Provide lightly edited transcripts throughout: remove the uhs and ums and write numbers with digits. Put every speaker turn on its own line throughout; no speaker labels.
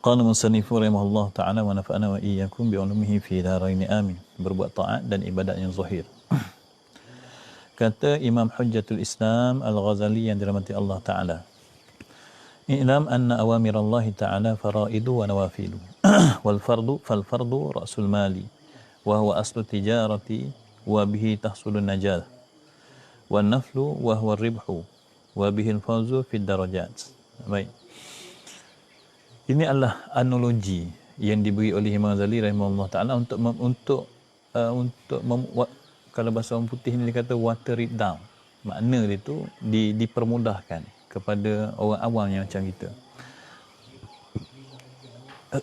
Qala musannifu rahimahullah ta'ala wa nafa'ana wa iyyakum bi ulumihi fi dharain amin. Berbuat taat dan ibadat yang zahir. Kata Imam Hujjatul Islam Al-Ghazali yang dirahmati Allah Ta'ala, i'lam anna awamir Allah Ta'ala faraidu wa nawafilu wal fardu ra'sul mali wa huwa aslu tijarati wa bihi tahsulun najah wan naflu wa huwa ribhu wa bihi al-fawzu fid darajat. Baik, ini adalah analogi yang diberi oleh Imam Ghazali rahimahullah ta'ala untuk kalau bahasa orang putih ni dia kata water it down. Makna dia tu dipermudahkan kepada orang awam yang macam kita.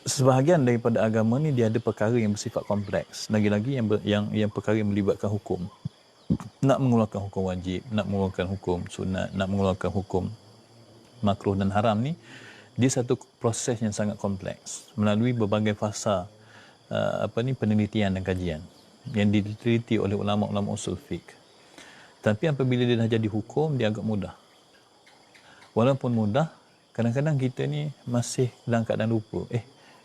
Sebahagian daripada agama ni dia ada perkara yang bersifat kompleks, lagi-lagi yang perkara yang melibatkan hukum. Nak mengeluarkan hukum wajib, nak mengeluarkan hukum sunat, nak mengeluarkan hukum makruh dan haram ni, dia satu proses yang sangat kompleks melalui berbagai fasa penelitian dan kajian yang diteliti oleh ulama-ulama usul fiqh. Tapi apabila dia dah jadi hukum, dia agak mudah. Walaupun mudah, kadang-kadang kita ni masih dalam keadaan lupa.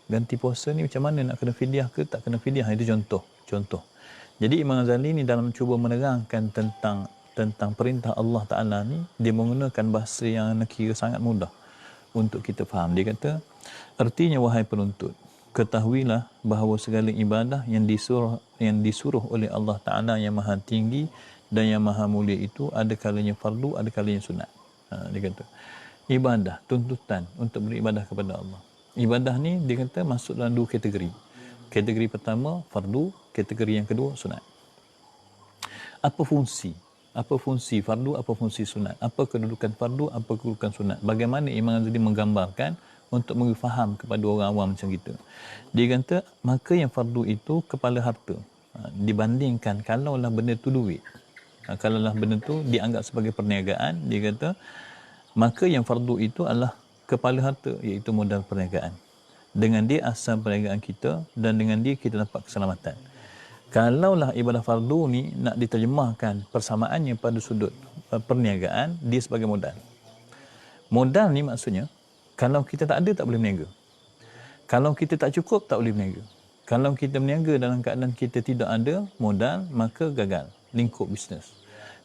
Ganti puasa ni macam mana, nak kena fidyah ke tak kena fidyah? Itu contoh. Jadi Imam Ghazali ni dalam cuba menerangkan tentang perintah Allah Ta'ala ni, dia menggunakan bahasa yang kira sangat mudah untuk kita faham. Dia kata, artinya wahai penuntut, ketahuilah bahawa segala ibadah yang disuruh oleh Allah Ta'ala yang maha tinggi dan yang maha mulia itu ada kalanya fardu, ada kalanya sunat. Dia kata, ibadah, tuntutan untuk beribadah kepada Allah. Ibadah ni dia kata masuk dalam dua kategori. Kategori pertama fardu, kategori yang kedua sunat. Apa fungsi fardu, apa fungsi sunat? Apa kedudukan fardu, apa kedudukan sunat? Bagaimana Imam Ghazali menggambarkan untuk memberi faham kepada orang awam macam kita. Dia kata, maka yang fardu itu kepala harta. Dibandingkan kalaulah benda tu duit. Kalaulah benda tu dianggap sebagai perniagaan, dia kata, maka yang fardu itu adalah kepala harta, iaitu modal perniagaan. Dengan dia asal perniagaan kita dan dengan dia kita dapat keselamatan. Kalaulah ibadah fardu ni nak diterjemahkan persamaannya pada sudut perniagaan, dia sebagai modal. Modal ni maksudnya, kalau kita tak ada, tak boleh berniaga. Kalau kita tak cukup, tak boleh berniaga. Kalau kita berniaga dalam keadaan kita tidak ada modal, maka gagal lingkup bisnes.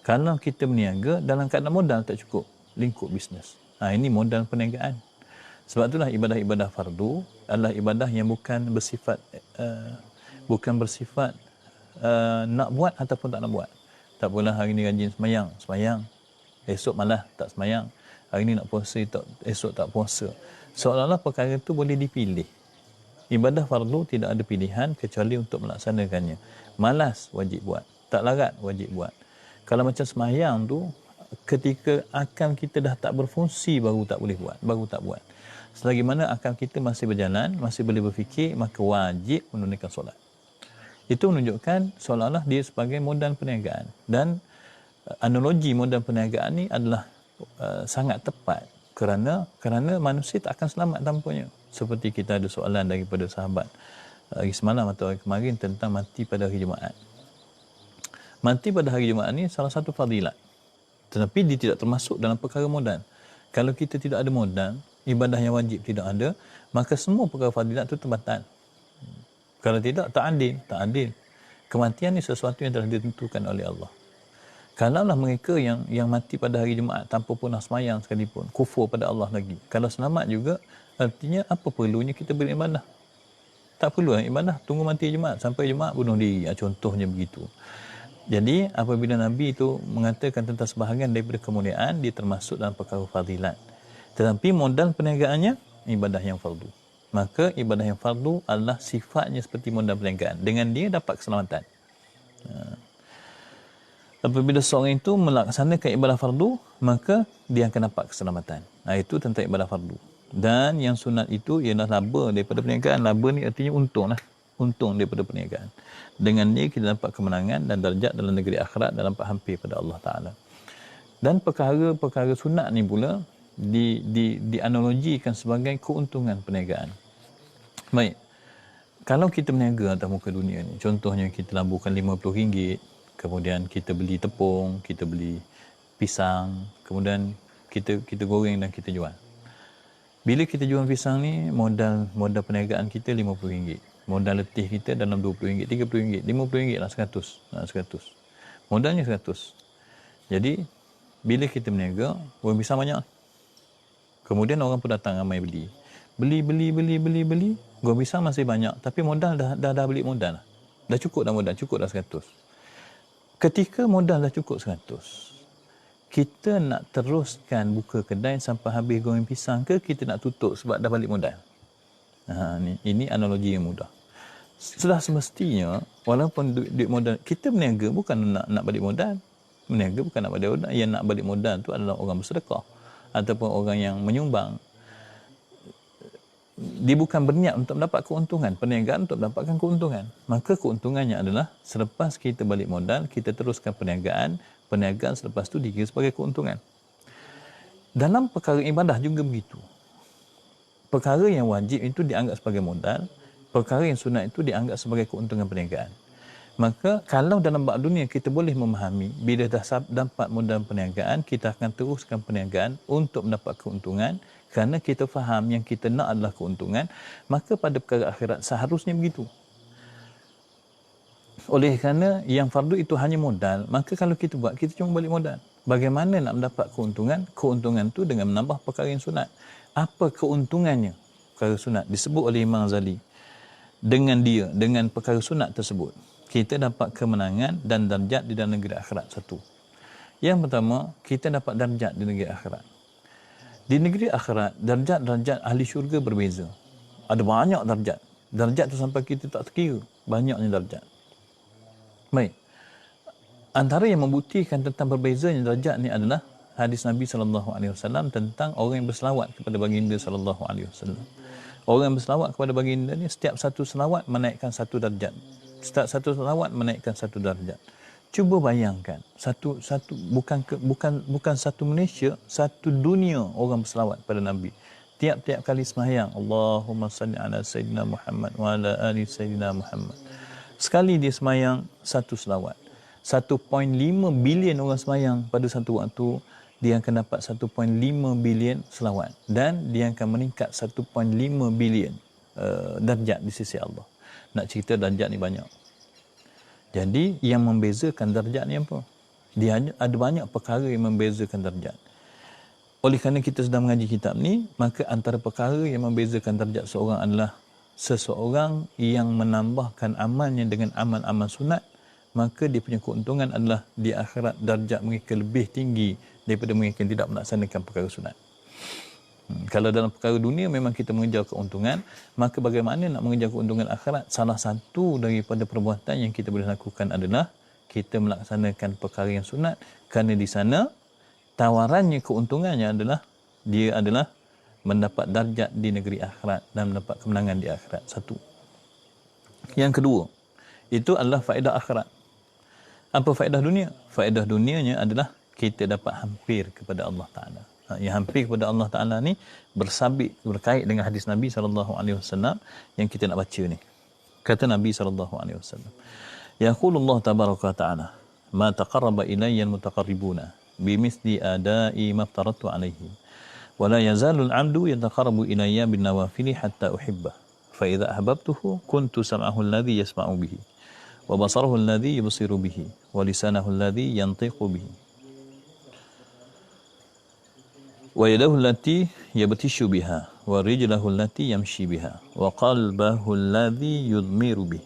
Kalau kita berniaga dalam keadaan modal tak cukup, lingkup bisnes. Ini modal perniagaan. Sebab itulah ibadah-ibadah fardu adalah ibadah yang bukan bersifat nak buat ataupun tak nak buat. Tak apalah hari ni rajin semayang. Esok malah tak semayang. Hari ni nak puasa, esok tak puasa. Seolah-olah perkara itu boleh dipilih. Ibadah fardu tidak ada pilihan kecuali untuk melaksanakannya. Malas, wajib buat. Tak larat, wajib buat. Kalau macam semayang tu, ketika akal kita dah tak berfungsi, baru tak boleh buat, baru tak buat. Selagi mana akal kita masih berjalan, masih boleh berfikir, maka wajib menunaikan solat. Itu menunjukkan seolah-olah dia sebagai modal perniagaan. Dan analogi modal perniagaan ni adalah sangat tepat kerana manusia tak akan selamat tanpanya. Seperti kita ada soalan daripada sahabat hari semalam atau hari kemarin tentang mati pada hari Jumaat. Mati pada hari Jumaat ni salah satu fadilat, tetapi dia tidak termasuk dalam perkara modal. Kalau kita tidak ada modal, ibadah yang wajib tidak ada, maka semua perkara fadilat itu terbatal. Kalau tidak, tak adil. Kematian ni sesuatu yang telah ditentukan oleh Allah. Kalaulah mereka yang mati pada hari Jumaat tanpa pernah semayang sekalipun, kufur pada Allah lagi. Kalau selamat juga, artinya apa perlunya kita beribadah? Tak perlu ibadah, tunggu mati Jumaat, sampai Jumaat bunuh diri. Contohnya begitu. Jadi apabila Nabi itu mengatakan tentang sebahagian daripada kemuliaan, dia termasuk dalam perkara fadilat. Tetapi modal perniagaannya, ibadah yang fardu. Maka ibadah yang fardu adalah sifatnya seperti modal perniagaan. Dengan dia dapat keselamatan. Apabila seorang itu melaksanakan ibadah fardu, maka dia akan dapat keselamatan. Itu tentang ibadah fardu. Dan yang sunat itu ialah laba daripada perniagaan. Laba ni artinya untung lah. Untung daripada perniagaan. Dengan dia kita dapat kemenangan dan darjat dalam negeri akhirat dalam hampir pada Allah Ta'ala. Dan perkara-perkara sunat ni pula dianalogikan sebagai keuntungan perniagaan. Baik. Kalau kita berniaga atas muka dunia ni, contohnya kita laburkan RM50, kemudian kita beli tepung, kita beli pisang, kemudian kita goreng dan kita jual. Bila kita jual pisang ni, modal perniagaan kita RM50. Modal letih kita dalam RM20, RM30, RM50 lah, 100. 100. Modalnya 100. Jadi, bila kita berniaga, orang pisang banyak. Kemudian orang pun datang ramai beli. Beli. Goreng pisang masih banyak. Tapi modal dah beli modal. Dah cukup dah modal. Cukup dah 100. Ketika modal dah cukup 100, kita nak teruskan buka kedai sampai habis goreng pisang ke kita nak tutup sebab dah balik modal? Ini analogi yang mudah. Sudah semestinya, walaupun duit modal, kita berniaga bukan nak balik modal. Berniaga bukan nak balik modal. Yang nak balik modal tu adalah orang bersedekah ataupun orang yang menyumbang. Dia bukan berniat untuk mendapat keuntungan. Perniagaan untuk mendapatkan keuntungan. Maka keuntungannya adalah selepas kita balik modal, kita teruskan perniagaan. Perniagaan selepas tu dikira sebagai keuntungan. Dalam perkara ibadah juga begitu. Perkara yang wajib itu dianggap sebagai modal. Perkara yang sunat itu dianggap sebagai keuntungan perniagaan. Maka kalau dalam bab dunia kita boleh memahami, bila dah dapat modal perniagaan, kita akan teruskan perniagaan untuk mendapat keuntungan. Kerana kita faham yang kita nak adalah keuntungan, maka pada perkara akhirat seharusnya begitu. Oleh kerana yang fardu itu hanya modal, maka kalau kita buat, kita cuma balik modal. Bagaimana nak mendapat keuntungan? Keuntungan tu dengan menambah perkara yang sunat. Apa keuntungannya? Perkara sunat disebut oleh Imam Ghazali. Dengan perkara sunat tersebut, kita dapat kemenangan dan darjat di dalam negeri akhirat. Satu. Yang pertama, kita dapat darjat di negeri akhirat. Di negeri akhirat, darjat ahli syurga berbeza. Ada banyak darjat. Darjat tu sampai kita tak terkira. Banyaknya darjat. Baik. Antara yang membuktikan tentang berbezanya darjat ni adalah hadis Nabi SAW tentang orang yang berselawat kepada baginda SAW. Orang yang berselawat kepada baginda ni, setiap satu selawat menaikkan satu darjat. Setiap satu selawat menaikkan satu darjat. Cuba bayangkan, bukan satu Malaysia, satu dunia orang berselawat pada Nabi. Tiap-tiap kali sembahyang, Allahumma salli ala Sayyidina Muhammad wa ala ali Sayyidina Muhammad. Sekali dia sembahyang satu selawat. 1.5 bilion orang sembahyang pada satu waktu, dia akan dapat 1.5 bilion selawat. Dan dia akan meningkat 1.5 bilion darjat di sisi Allah. Nak cerita darjat ni banyak. Jadi yang membezakan darjat ni apa? Dia ada banyak perkara yang membezakan darjat. Oleh kerana kita sedang mengaji kitab ni, maka antara perkara yang membezakan darjat seorang adalah seseorang yang menambahkan amalnya dengan amal-amal sunat, maka dia punya keuntungan adalah di akhirat darjat mereka lebih tinggi daripada mereka yang tidak melaksanakan perkara sunat. Kalau dalam perkara dunia memang kita mengejar keuntungan, maka bagaimana nak mengejar keuntungan akhirat? Salah satu daripada perbuatan yang kita boleh lakukan adalah kita melaksanakan perkara yang sunat, kerana di sana tawarannya, keuntungannya adalah dia adalah mendapat darjat di negeri akhirat dan mendapat kemenangan di akhirat. Satu. Yang kedua, itu adalah faedah akhirat. Apa faedah dunia? Faedah dunianya adalah kita dapat hampir kepada Allah Ta'ala. Yang hampir kepada Allah Ta'ala ni berkait dengan hadis Nabi SAW yang kita nak baca ni. Kata Nabi SAW, Yaqulullah tabaraka ta'ala, ma taqarraba ilayya al-mutaqarribuna bimithli adai ma aftaratu alaihim wa la yazalu al-'abdu yataqarrabu ilayya bin nawafili hatta uhibbah fa idza ahbabtuhu kuntu sam'ahu alladhi yasma'u bihi wa basarahu alladhi yubsiru bihi wa lisanahu alladhi yantiqu bihi wa yadahu allati yabtishu biha wa rijlahu allati yamshi biha wa qalbahu alladhi yudmiru bihi.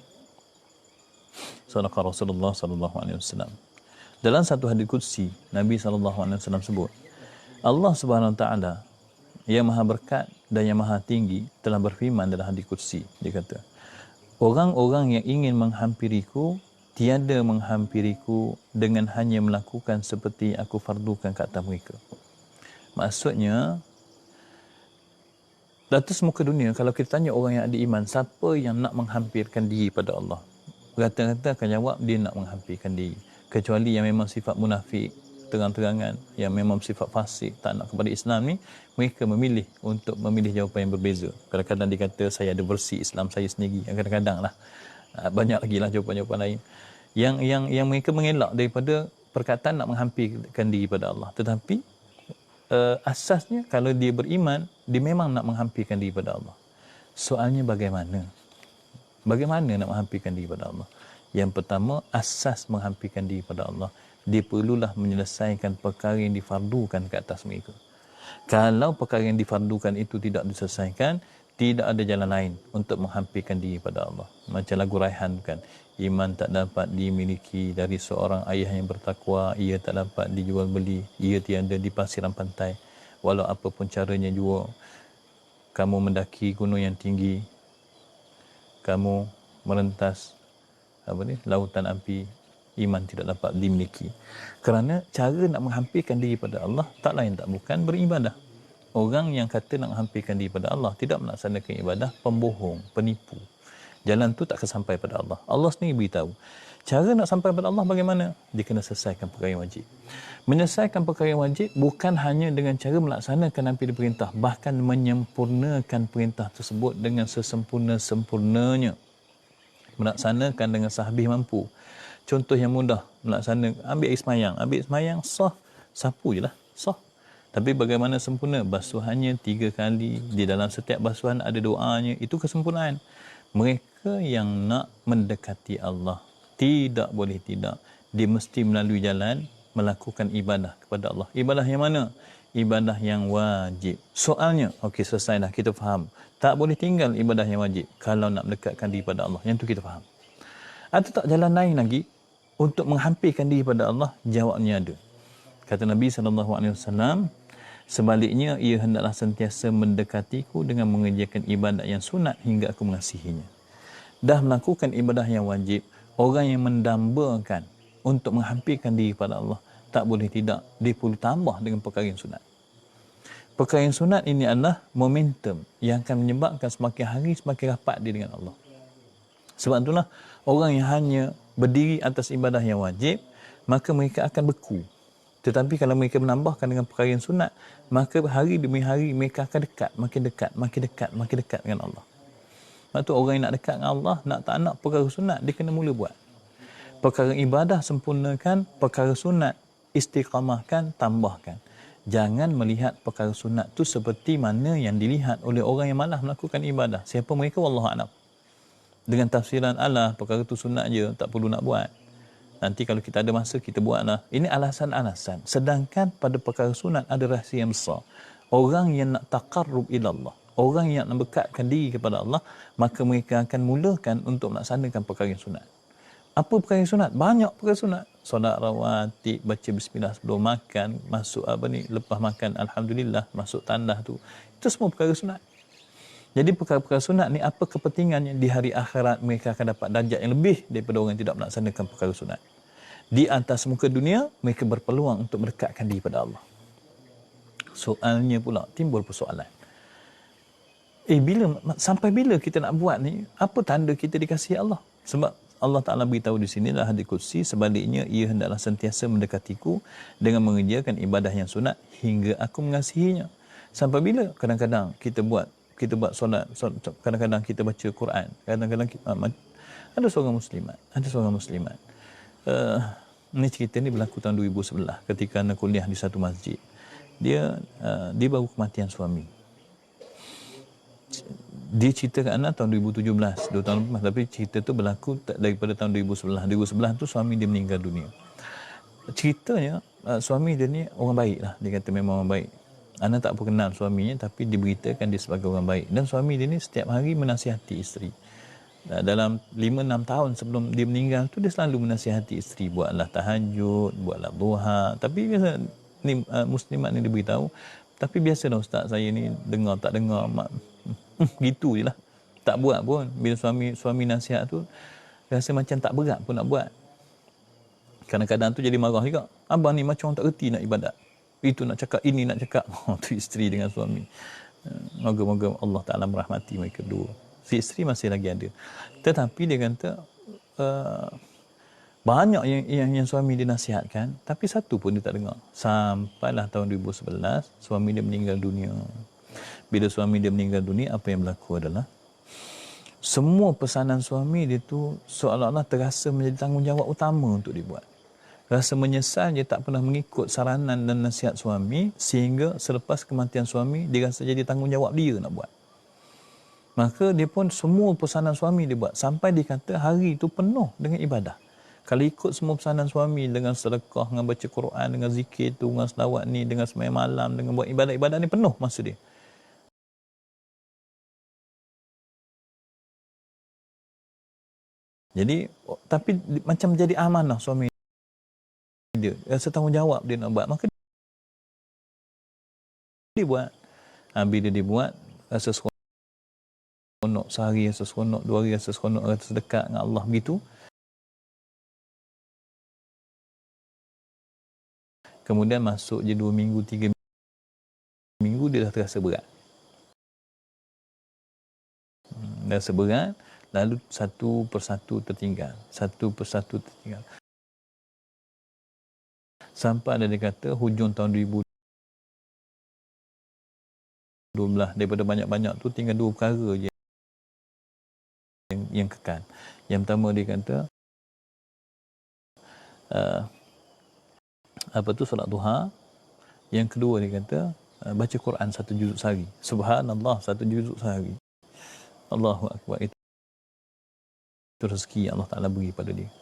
Sadaqa Rasulullah sallallahu alaihi wasallam. Dalam satu hadis qudsi, Nabi sallallahu alaihi wasallam sebut, Allah Subhanahu wa taala yang maha berkat dan yang maha tinggi telah berfirman dalam hadis qudsi. Dia kata, orang-orang yang ingin menghampiriku tiada menghampiriku dengan hanya melakukan seperti aku fardukan ke atas mereka. Maksudnya, di atas muka dunia, kalau kita tanya orang yang ada iman, siapa yang nak menghampirkan diri pada Allah? Rata-rata akan jawab, dia nak menghampirkan diri. Kecuali yang memang sifat munafik, terang-terangan, yang memang sifat fasik, tak nak kepada Islam ni, mereka memilih untuk memilih jawapan yang berbeza. Kadang-kadang dia kata, saya ada versi Islam saya sendiri. Kadang-kadang lah. Banyak lagi lah jawapan-jawapan lain. Yang mereka mengelak daripada perkataan nak menghampirkan diri pada Allah. Tetapi, asasnya kalau dia beriman, dia memang nak menghampirkan diri pada Allah. Soalnya bagaimana? Bagaimana nak menghampirkan diri pada Allah? Yang pertama, asas menghampirkan diri pada Allah, dia perlulah menyelesaikan perkara yang difardukan ke atas mereka. Kalau perkara yang difardukan itu tidak diselesaikan, tidak ada jalan lain untuk menghampirkan diri pada Allah. Macam lagu Raihan kan, iman tak dapat dimiliki dari seorang ayah yang bertakwa, ia tak dapat dijual beli, ia tiada di pasiran pantai. Walau apapun caranya jua, kamu mendaki gunung yang tinggi, kamu merentas lautan api, iman tidak dapat dimiliki. Kerana cara nak menghampirkan diri pada Allah tak lain tak bukan beribadah. Orang yang kata nak menghampirkan diri pada Allah tidak melaksanakan ibadah, pembohong, penipu. Jalan tu tak akan sampai pada Allah. Allah sendiri beritahu. Cara nak sampai pada Allah bagaimana? Dia kena selesaikan perkara yang wajib. Menyelesaikan perkara yang wajib bukan hanya dengan cara melaksanakan apa yang diperintah, bahkan menyempurnakan perintah tersebut dengan sesempurna-sempurnanya. Melaksanakan dengan sehabis mampu. Contoh yang mudah, melaksanakan ambil air semayang sah, sapu je lah, sah. Tapi bagaimana sempurna? Basuhannya 3 kali, di dalam setiap basuhan ada doanya, itu kesempurnaan. Mereka yang nak mendekati Allah, tidak boleh tidak, dia mesti melalui jalan melakukan ibadah kepada Allah. Ibadah yang mana? Ibadah yang wajib. Soalnya, okey, selesai dah, kita faham. Tak boleh tinggal ibadah yang wajib kalau nak mendekatkan diri pada Allah. Yang tu kita faham. Atau tak jalan lain lagi untuk menghampirkan diri pada Allah? Jawabnya ada. Kata Nabi SAW, sebaliknya ia hendaklah sentiasa mendekatiku dengan mengerjakan ibadat yang sunat hingga aku mengasihinya. Dah melakukan ibadah yang wajib, orang yang mendambakan untuk menghampirkan diri pada Allah, tak boleh tidak, dia perlu tambah dengan perkara yang sunat. Perkara yang sunat ini adalah momentum yang akan menyebabkan semakin hari semakin rapat dia dengan Allah. Sebab itulah orang yang hanya berdiri atas ibadah yang wajib, maka mereka akan beku. Tetapi kalau mereka menambahkan dengan perkara yang sunat, maka hari demi hari mereka akan dekat, makin dekat dengan Allah. Sebab tu orang yang nak dekat dengan Allah, nak tak nak perkara sunat, dia kena mula buat. Perkara ibadah sempurnakan, perkara sunat istiqamahkan, tambahkan. Jangan melihat perkara sunat tu seperti mana yang dilihat oleh orang yang malas melakukan ibadah. Siapa mereka? Wallahu a'lam. Dengan tafsiran Allah, perkara tu sunat je, tak perlu nak buat. Nanti kalau kita ada masa, kita buatlah. Ini alasan-alasan. Sedangkan pada perkara sunat ada rahsia yang besar. Orang yang nak taqarrub ila Allah, orang yang nak mendekatkan diri kepada Allah, maka mereka akan mulakan untuk melaksanakan perkara yang sunat. Apa perkara yang sunat? Banyak perkara sunat. Solat rawatib, baca bismillah sebelum makan, masuk lepas makan alhamdulillah, masuk tandah tu. Itu semua perkara sunat. Jadi perkara-perkara sunat ni apa kepentingannya? Di hari akhirat mereka akan dapat darjat yang lebih daripada orang yang tidak melaksanakan perkara sunat. Di atas muka dunia mereka berpeluang untuk mendekatkan diri pada Allah. Soalnya pula timbul persoalan. Sampai bila kita nak buat ni? Apa tanda kita dikasihi Allah? Sebab Allah Ta'ala beritahu di sinilah hadis qudsi, sebaliknya ia hendaklah sentiasa mendekatiku dengan mengerjakan ibadah yang sunat hingga aku mengasihinya. Sampai bila? Kadang-kadang kita buat solat, kadang-kadang kita baca Quran, kadang-kadang ada seorang muslimat. Ni cerita ni berlaku tahun 2011 ketika anak kuliah di satu masjid. Dia baru kematian suami. Dia cerita kat Ana tahun 2017, 2 tahun lepas, tapi cerita tu berlaku daripada tahun 2011. 2011 tu suami dia meninggal dunia. Ceritanya suami dia ni orang baik lah, dia kata memang orang baik. Ana tak kenal suaminya, tapi diberitakan dia sebagai orang baik. Dan suami dia ni setiap hari menasihati isteri. Dalam 5-6 tahun sebelum dia meninggal tu, dia selalu menasihati isteri, buatlah tahajud, buatlah duha. Tapi biasa ni muslimat ni dia beritahu, tapi biasalah ustaz, saya ni dengar tak dengar, gitu je lah, tak buat pun. Bila suami nasihat tu rasa macam tak berat pun nak buat. Kadang-kadang tu jadi marah juga, abang ni macam orang tak reti nak ibadat, itu nak cakap, ini nak cakap. Tu isteri dengan suami. Moga-moga Allah Ta'ala merahmati mereka dua. Si isteri masih lagi ada, tetapi dia kata banyak yang suami dia nasihatkan, tapi satu pun dia tak dengar. Sampailah tahun 2011 suami dia meninggal dunia. Bila suami dia meninggal dunia, apa yang berlaku adalah semua pesanan suami dia tu seolah-olah terasa menjadi tanggungjawab utama untuk dibuat. Rasa menyesal dia tak pernah mengikut saranan dan nasihat suami, sehingga selepas kematian suami dia rasa jadi tanggungjawab dia nak buat. Maka dia pun semua pesanan suami dia buat, sampai dia kata hari itu penuh dengan ibadah. Kalau ikut semua pesanan suami dengan sedekah, dengan baca Quran, dengan zikir tu, dengan selawat ni, dengan sembahyang malam, dengan buat ibadat-ibadat ni, penuh masa dia. Jadi tapi macam jadi amanah suami dia, rasa tanggungjawab dia nak buat, maka dia buat. Bila dia buat, rasa seronok, sehari rasa seronok, 2 hari rasa seronok, rasa dekat dengan Allah begitu. Kemudian masuk je 2 minggu, 3 minggu, dia dah terasa berat. Rasa berat, lalu satu persatu tertinggal. Sampai ada dia kata hujung tahun 2012, daripada banyak-banyak tu tinggal 2 perkara je yang kekal. Yang pertama dia kata solat duha. Yang kedua dia kata baca Quran 1 juzuk sehari. Subhanallah, 1 juzuk sehari. Allahu Akbar. Itu rezeki Allah Ta'ala beri pada dia.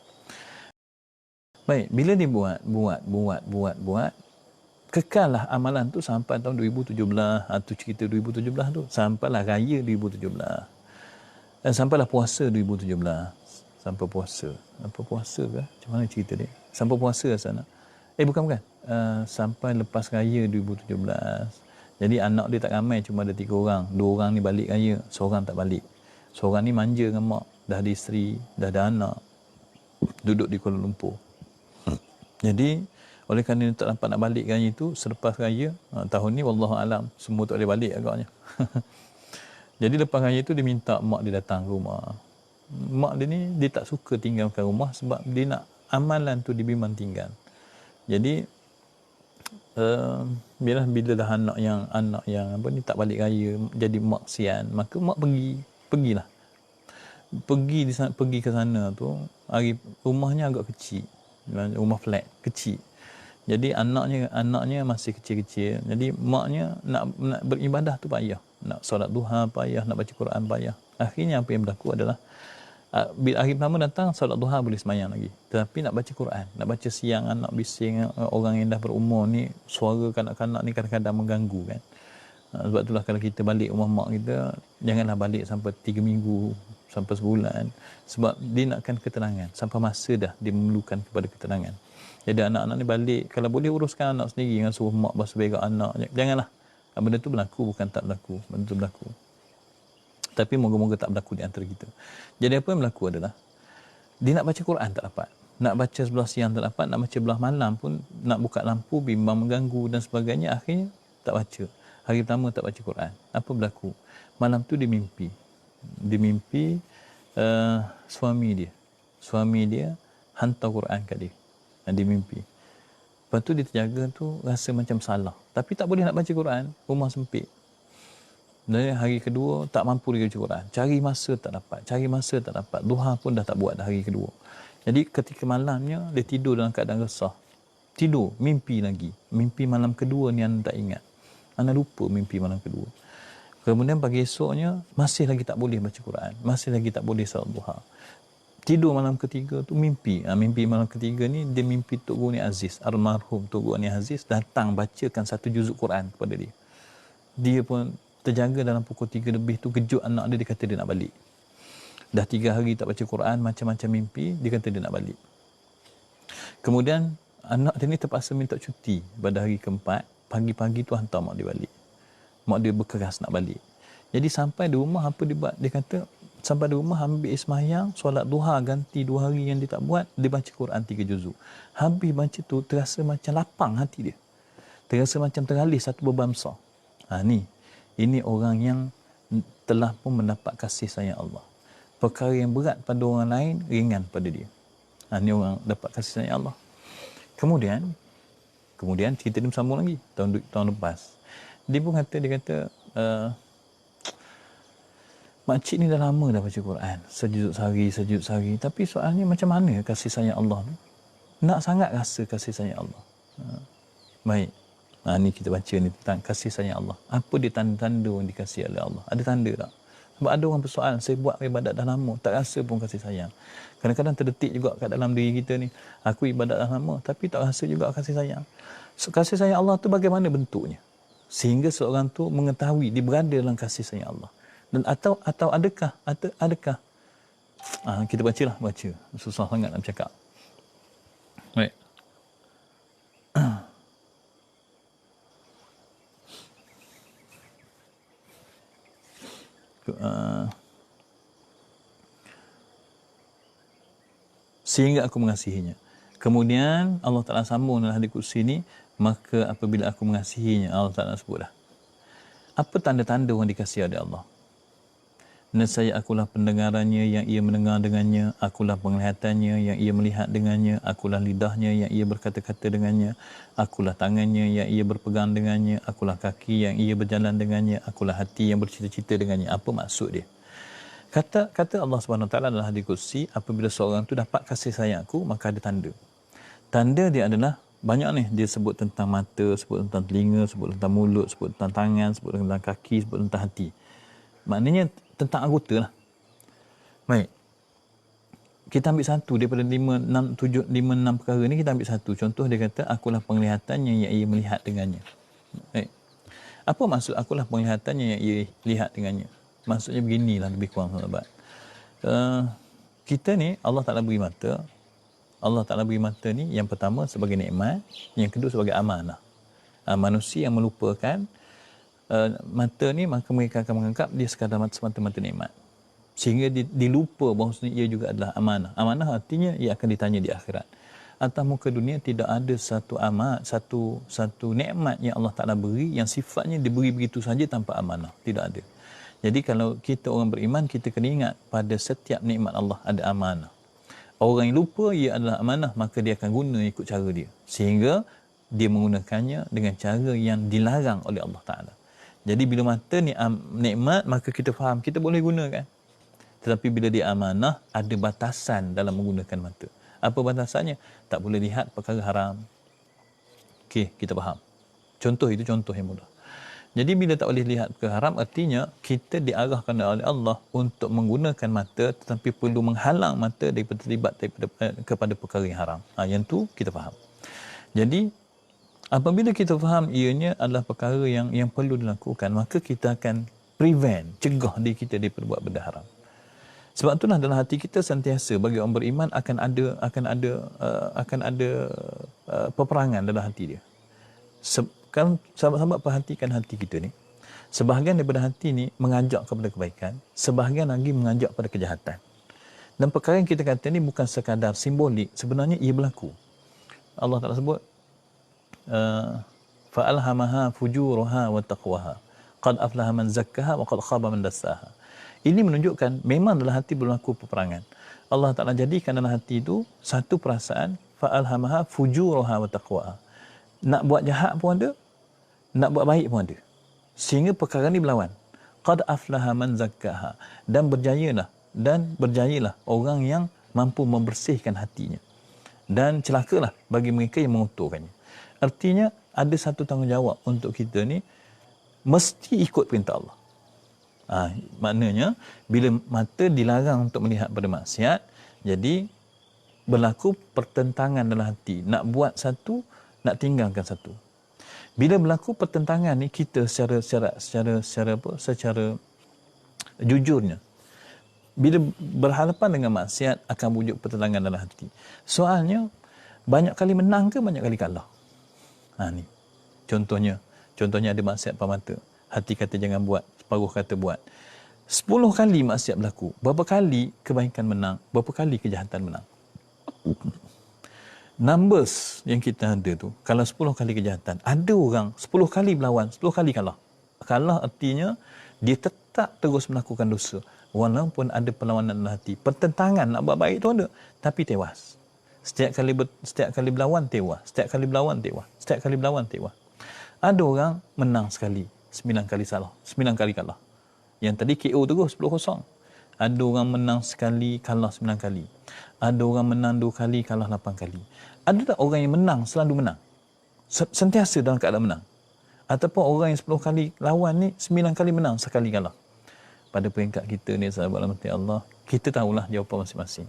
Baik, bila dia buat, kekallah amalan tu sampai tahun 2017. Tu cerita 2017 tu, sampailah raya 2017. Dan sampailah puasa 2017. Sampai puasa. Apa puasa ke? Macam mana cerita dia? Sampai puasa sana. Bukan. Sampai lepas raya 2017. Jadi anak dia tak ramai, cuma ada 3 orang. 2 orang ni balik raya, seorang tak balik. Seorang ni manja dengan mak, dah ada isteri, dah ada anak, duduk di Kuala Lumpur. Jadi oleh kerana tak dapat nak balik raya tu, selepas raya tahun ni wallahu alam semua tak boleh balik agaknya. Jadi lepas raya tu dia minta mak dia datang rumah. Mak dia ni dia tak suka tinggalkan rumah sebab dia nak amalan tu dibimbang tinggal. Jadi bila dah anak yang apa ni tak balik raya, jadi mak sian, maka mak pergilah. Pergi ke sana tu, rumahnya agak kecil. Rumah flat kecil. Jadi anaknya masih kecil-kecil. Jadi maknya nak beribadah tu payah. Nak solat duha payah, nak baca Quran payah. Akhirnya apa yang berlaku adalah bila hari pertama datang, solat duha boleh semayang lagi. Tetapi nak baca Quran, nak baca siang, anak bising, orang yang dah berumur ni, suara kanak-kanak ni kadang-kadang mengganggu kan. Sebab itulah kalau kita balik rumah mak kita, janganlah balik sampai 3 minggu, sampai sebulan. Sebab dia nakkan ketenangan. Sampai masa dah dia memerlukan kepada ketenangan. Jadi anak-anak ni balik, kalau boleh uruskan anak sendiri, dengan suruh mak basuh berak anak. Janganlah. Benda tu berlaku, bukan tak berlaku. Benda tu berlaku. Tapi moga-moga tak berlaku di antara kita. Jadi apa yang berlaku adalah, dia nak baca Quran tak dapat. Nak baca sebelah siang tak dapat. Nak baca sebelah malam pun, nak buka lampu, bimbang mengganggu dan sebagainya. Akhirnya tak baca. Hari pertama tak baca Quran. Apa berlaku? Malam tu dia mimpi. Dia mimpi suami dia hantar Quran kat dia. Dia mimpi. Lepas tu dia terjaga tu, rasa macam salah. Tapi tak boleh nak baca Quran, rumah sempit. Dan hari kedua tak mampu lagi baca Quran. Cari masa tak dapat. Duha pun dah tak buat dah hari kedua. Jadi ketika malamnya dia tidur dalam keadaan resah. Tidur, mimpi lagi. Mimpi malam kedua ni Ana tak ingat. Ana lupa mimpi malam kedua. Kemudian pagi esoknya masih lagi tak boleh baca Quran. Masih lagi tak boleh salat duha. Tidur malam ketiga tu mimpi. Mimpi malam ketiga ni dia mimpi Tok Guru Ni Aziz, almarhum Tok Guru Ni Aziz datang bacakan 1 juzuk Quran kepada dia. Dia pun terjaga dalam pukul 3 lebih tu, kejut anak dia kata dia nak balik. Dah 3 hari tak baca Quran, macam-macam mimpi, dia kata dia nak balik. Kemudian anak dia ni terpaksa minta cuti pada hari keempat, pagi-pagi tu hantar mak dia balik. Mak dia berkeras nak balik. Jadi sampai di rumah apa dia buat? Dia kata sampai di rumah ambil sembahyang, solat duha ganti 2 hari yang dia tak buat, dia baca Quran 3 juzuk. Habis baca tu terasa macam lapang hati dia. Terasa macam teralih satu beban besar. Ini orang yang telah pun mendapat kasih sayang Allah. Perkara yang berat pada orang lain ringan pada dia. Ini orang dapat kasih sayang Allah. Kemudian cerita dia bersambung lagi tahun lepas. Dia pun kata makcik ni dah lama dah baca Quran, sejuzuk sehari. Tapi soalnya macam mana kasih sayang Allah ni? nak sangat rasa kasih sayang Allah. Baik. Ni kita baca ni tentang kasih sayang Allah. Apa dia tanda-tanda yang dikasihi oleh Allah? Ada tanda tak? Sebab ada orang bersoal, saya buat ibadat dah lama, tak rasa pun kasih sayang. Kadang-kadang terdetik juga kat dalam diri kita ni, aku ibadat dah lama, tapi tak rasa juga kasih sayang. So, kasih sayang Allah tu bagaimana bentuknya? Sehingga seorang tu mengetahui dia berada dalam kasih sayang Allah. Dan atau adakah kita baca. Susah sangat nak bercakap. Baik. Sehingga aku mengasihinya. Kemudian Allah Ta'ala sambung dalam hadis kursi ni, maka apabila aku mengasihinya, Allah Ta'ala sebut dah. Apa tanda-tanda orang dikasihi oleh Allah? Nescaya akulah pendengarannya yang ia mendengar dengannya, akulah penglihatannya yang ia melihat dengannya, akulah lidahnya yang ia berkata-kata dengannya, akulah tangannya yang ia berpegang dengannya, akulah kaki yang ia berjalan dengannya, akulah hati yang bercita-cita dengannya. Apa maksud dia? Kata Allah Subhanahu Wa Taala dalam hadis kursi, apabila seorang tu dapat kasih sayang aku, maka ada tanda. Tanda dia adalah banyak ni, dia sebut tentang mata, sebut tentang telinga, sebut tentang mulut, sebut tentang tangan, sebut tentang kaki, sebut tentang hati. Maknanya tentang anggota lah. Baik. Kita ambil satu daripada 5, 6 perkara ni, kita ambil satu. Contoh dia kata, akulah penglihatannya yang ia melihat dengannya. Baik. Apa maksud akulah penglihatannya yang ia lihat dengannya? Maksudnya beginilah lebih kurang sahabat. Kita ni Allah Ta'ala beri mata. Allah Ta'ala beri mata ni yang pertama sebagai nikmat, yang kedua sebagai amanah. Manusia yang melupakan mata ni, maka mereka akan menganggap dia sekadar semata-mata nikmat. Sehingga dilupa bahawa ia juga adalah amanah. Amanah artinya ia akan ditanya di akhirat. Atas muka dunia tidak ada satu nikmat yang Allah Ta'ala beri yang sifatnya diberi begitu saja tanpa amanah. Tidak ada. Jadi kalau kita orang beriman, kita kena ingat pada setiap nikmat Allah ada amanah. Orang yang lupa ia adalah amanah, maka dia akan guna ikut cara dia. Sehingga dia menggunakannya dengan cara yang dilarang oleh Allah Ta'ala. Jadi bila mata ni nikmat, maka kita faham, kita boleh gunakan. Tetapi bila dia amanah, ada batasan dalam menggunakan mata. Apa batasannya? Tak boleh lihat perkara haram. Okey, kita faham. Contoh itu contoh yang mudah. Jadi bila tak boleh lihat perkara haram, artinya kita diarahkan oleh Allah untuk menggunakan mata, tetapi perlu menghalang mata daripada terlibat kepada perkara yang haram. Yang tu kita faham. Jadi apabila kita faham ianya adalah perkara yang perlu dilakukan, maka kita akan cegah diri kita daripada buat benda haram. Sebab itulah dalam hati kita sentiasa bagi orang beriman akan ada peperangan dalam hati dia. Kalau sahabat-sahabat perhatikan hati kita ni, sebahagian daripada hati ni mengajak kepada kebaikan, sebahagian lagi mengajak pada kejahatan. Dan perkara yang kita kata ni bukan sekadar simbolik, sebenarnya ia berlaku. Allah Ta'ala sebut fa'alhamaha fujuraha wa taqwaha qad aflaha man zakkaha wa qad khaba man dassaha. Ini menunjukkan memang dalam hati berlaku peperangan. Allah Ta'ala jadikan dalam hati itu satu perasaan fa'alhamaha fujuraha wa taqwaha. Nak buat jahat pun ada, nak buat baik pun ada. Sehingga perkara ni berlawan. Qad aflaha man zakkaha. Dan berjayalah orang yang mampu membersihkan hatinya. Dan celakalah bagi mereka yang mengotorkannya. Artinya ada satu tanggungjawab untuk kita ni, mesti ikut perintah Allah. Maknanya bila mata dilarang untuk melihat pada maksiat, jadi berlaku pertentangan dalam hati. Nak buat satu, nak tinggalkan satu. Bila berlaku pertentangan ni, kita secara jujurnya, bila berhadapan dengan maksiat akan wujud pertentangan dalam hati. Soalnya banyak kali menang ke banyak kali kalah? Ni contohnya ada maksiat depan mata, hati kata jangan buat, separuh kata buat. 10 kali maksiat berlaku, berapa kali kebaikan menang, berapa kali kejahatan menang? Numbers yang kita ada tu, kalau 10 kali kejahatan, ada orang 10 kali berlawan, 10 kali kalah. Kalah artinya dia tetap terus melakukan dosa walaupun ada perlawanan dalam hati. Pertentangan nak buat baik tu ada, tapi tewas. Setiap kali berlawan tewas, setiap kali berlawan tewas, setiap kali berlawan tewas. Ada orang menang sekali, 9 kali salah, 9 kali kalah. Yang tadi KO terus 10-0. Ada orang menang sekali, kalah 9 kali. Ada orang menang 2 kali, kalah 8 kali. Ada tak orang yang menang selalu menang? Sentiasa dalam keadaan menang. Ataupun orang yang 10 kali lawan ni 9 kali menang, sekali kalah. Pada peringkat kita ni, sahabat rahmati Allah, kita tahulah jawapan masing-masing.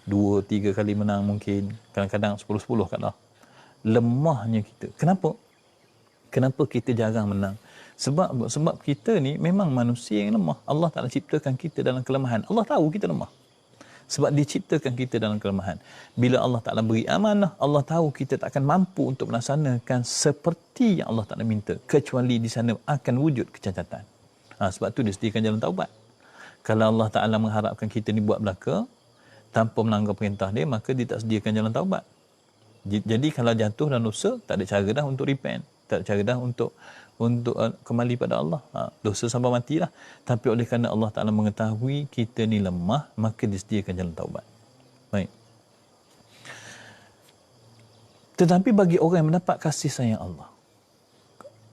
2, 3 kali menang mungkin, kadang-kadang 10 kalah. Lemahnya kita. Kenapa? Kenapa kita jarang menang? Sebab kita ni memang manusia yang lemah. Allah Ta'ala ciptakan kita dalam kelemahan. Allah tahu kita lemah. Sebab dia ciptakan kita dalam kelemahan. Bila Allah Ta'ala beri amanah, Allah tahu kita tak akan mampu untuk melaksanakan seperti yang Allah Ta'ala minta. Kecuali di sana akan wujud kecacatan. Sebab tu dia sediakan jalan taubat. Kalau Allah Ta'ala mengharapkan kita ni buat belaka, tanpa melanggar perintah dia, maka dia tak sediakan jalan taubat. Jadi kalau jatuh dalam dosa, tak ada cara dah untuk repent. Tak ada cara dah untuk kembali pada Allah. Dosa sampai matilah. Tapi oleh kerana Allah Ta'ala mengetahui kita ni lemah, maka disediakan jalan taubat. Baik. Tetapi bagi orang yang mendapat kasih sayang Allah,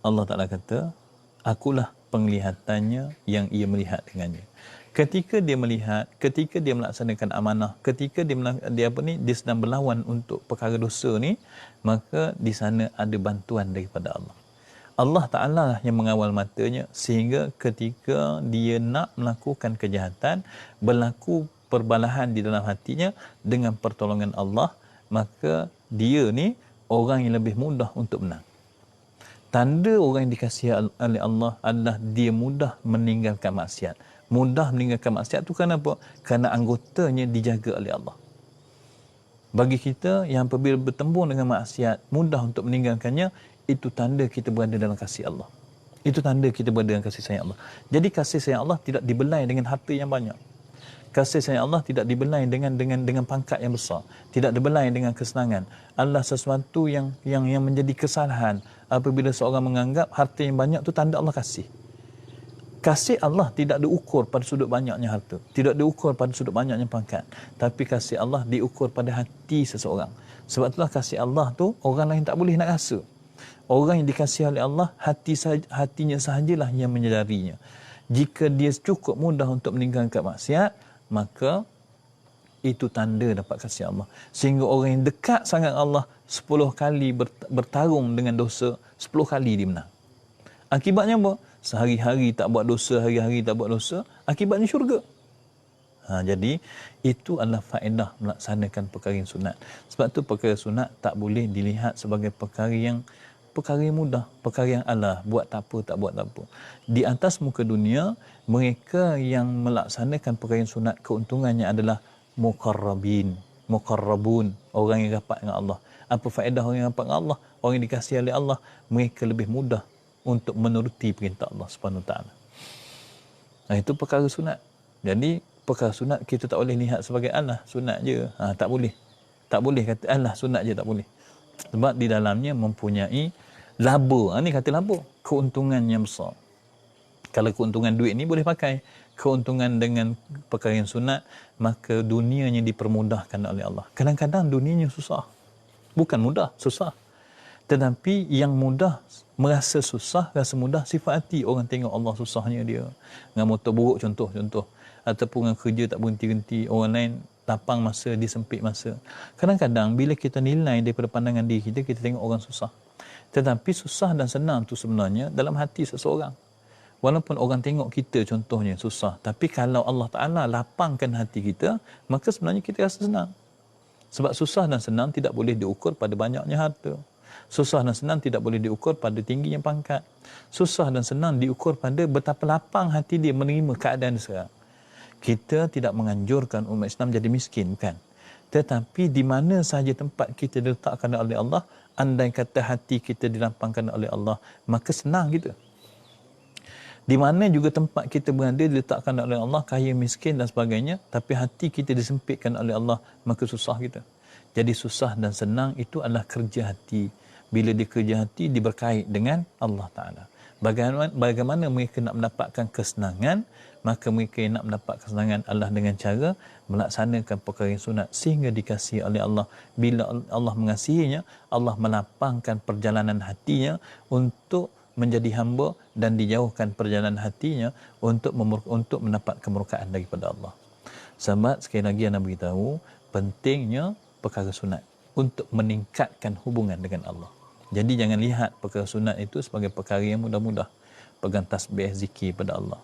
Allah Ta'ala kata, akulah penglihatannya yang ia melihat dengannya. Ketika dia melihat, ketika dia melaksanakan amanah, ketika dia sedang berlawan untuk perkara dosa ni, maka di sana ada bantuan daripada Allah. Allah Ta'ala lah yang mengawal matanya, sehingga ketika dia nak melakukan kejahatan, berlaku perbalahan di dalam hatinya dengan pertolongan Allah, maka dia ni orang yang lebih mudah untuk menang. Tanda orang yang dikasihi oleh Allah adalah dia mudah meninggalkan maksiat. Mudah meninggalkan maksiat tu kenapa? Kerana anggotanya dijaga oleh Allah. Bagi kita yang apabila bertembung dengan maksiat, mudah untuk meninggalkannya, itu tanda kita berada dalam kasih Allah. Itu tanda kita berada dalam kasih sayang Allah. Jadi kasih sayang Allah tidak dibelai dengan harta yang banyak. Kasih sayang Allah tidak dibelai dengan pangkat yang besar. Tidak dibelai dengan kesenangan. Allah sesuatu yang menjadi kesalahan apabila seorang menganggap harta yang banyak tu tanda Allah kasih. Kasih Allah tidak diukur pada sudut banyaknya harta, tidak diukur pada sudut banyaknya pangkat, tapi kasih Allah diukur pada hati seseorang. Sebab itulah kasih Allah tu orang lain tak boleh nak rasa. Orang yang dikasihi oleh Allah, hatinya sahajalah yang menyedarinya. Jika dia cukup mudah untuk meninggalkan maksiat, maka itu tanda dapat kasih Allah. Sehingga orang yang dekat sangat Allah 10 kali bertarung dengan dosa, 10 kali dia menang. Akibatnya apa? Sehari-hari tak buat dosa, hari-hari tak buat dosa, akibatnya syurga. Jadi itu adalah faedah melaksanakan perkara yang sunat. Sebab tu perkara sunat tak boleh dilihat sebagai perkara yang mudah, perkara yang alah, buat tak apa, tak buat tak apa. Di atas muka dunia, mereka yang melaksanakan perkara yang sunat, keuntungannya adalah muqarrabun, orang yang rapat dengan Allah. Apa faedah orang yang rapat dengan Allah? Orang yang dikasihi oleh Allah, mereka lebih mudah untuk menuruti perintah Allah Subhanahu Wa Taala. Itu perkara sunat. Jadi perkara sunat kita tak boleh lihat sebagai alah sunat je. Tak boleh. Tak boleh kata alah sunat je, tak boleh. Sebab di dalamnya mempunyai laba. Ni kata laba, keuntungan yang besar. Kalau keuntungan duit ni boleh pakai, keuntungan dengan perkara yang sunat, maka dunianya dipermudahkan oleh Allah. Kadang-kadang dunianya susah. Bukan mudah, susah. Tetapi yang mudah merasa susah, rasa mudah, sifat hati. Orang tengok Allah susahnya dia. Dengan motor buruk contoh. Ataupun dengan kerja tak berhenti-henti. Orang lain lapang masa, dia sempit masa. Kadang-kadang bila kita nilai daripada pandangan diri kita, kita tengok orang susah. Tetapi susah dan senang tu sebenarnya dalam hati seseorang. Walaupun orang tengok kita contohnya susah, tapi kalau Allah Ta'ala lapangkan hati kita, maka sebenarnya kita rasa senang. Sebab susah dan senang tidak boleh diukur pada banyaknya harta. Susah dan senang tidak boleh diukur pada tingginya pangkat. Susah dan senang diukur pada betapa lapang hati dia menerima keadaan sekarang. Kita tidak menganjurkan umat Islam jadi miskin, bukan. Tetapi di mana sahaja tempat kita diletakkan oleh Allah, andai kata hati kita dilapangkan oleh Allah, maka senang kita. Di mana juga tempat kita berada diletakkan oleh Allah, kaya, miskin dan sebagainya, tapi hati kita disempitkan oleh Allah, maka susah kita. Jadi susah dan senang itu adalah kerja hati. Bila dia kerja hati, dia berkait dengan Allah Ta'ala. Bagaimana mereka nak mendapatkan kesenangan, maka mereka yang nak mendapat kesenangan adalah dengan cara melaksanakan perkara yang sunat sehingga dikasihi oleh Allah. Bila Allah mengasihinya, Allah melapangkan perjalanan hatinya untuk menjadi hamba dan dijauhkan perjalanan hatinya untuk mendapat kemurkaan daripada Allah. Sahabat, sekali lagi Anda beritahu pentingnya perkara sunat. untuk meningkatkan hubungan dengan Allah. Jadi jangan lihat perkara sunat itu sebagai perkara yang mudah-mudah. Pegang tasbih, zikir pada Allah,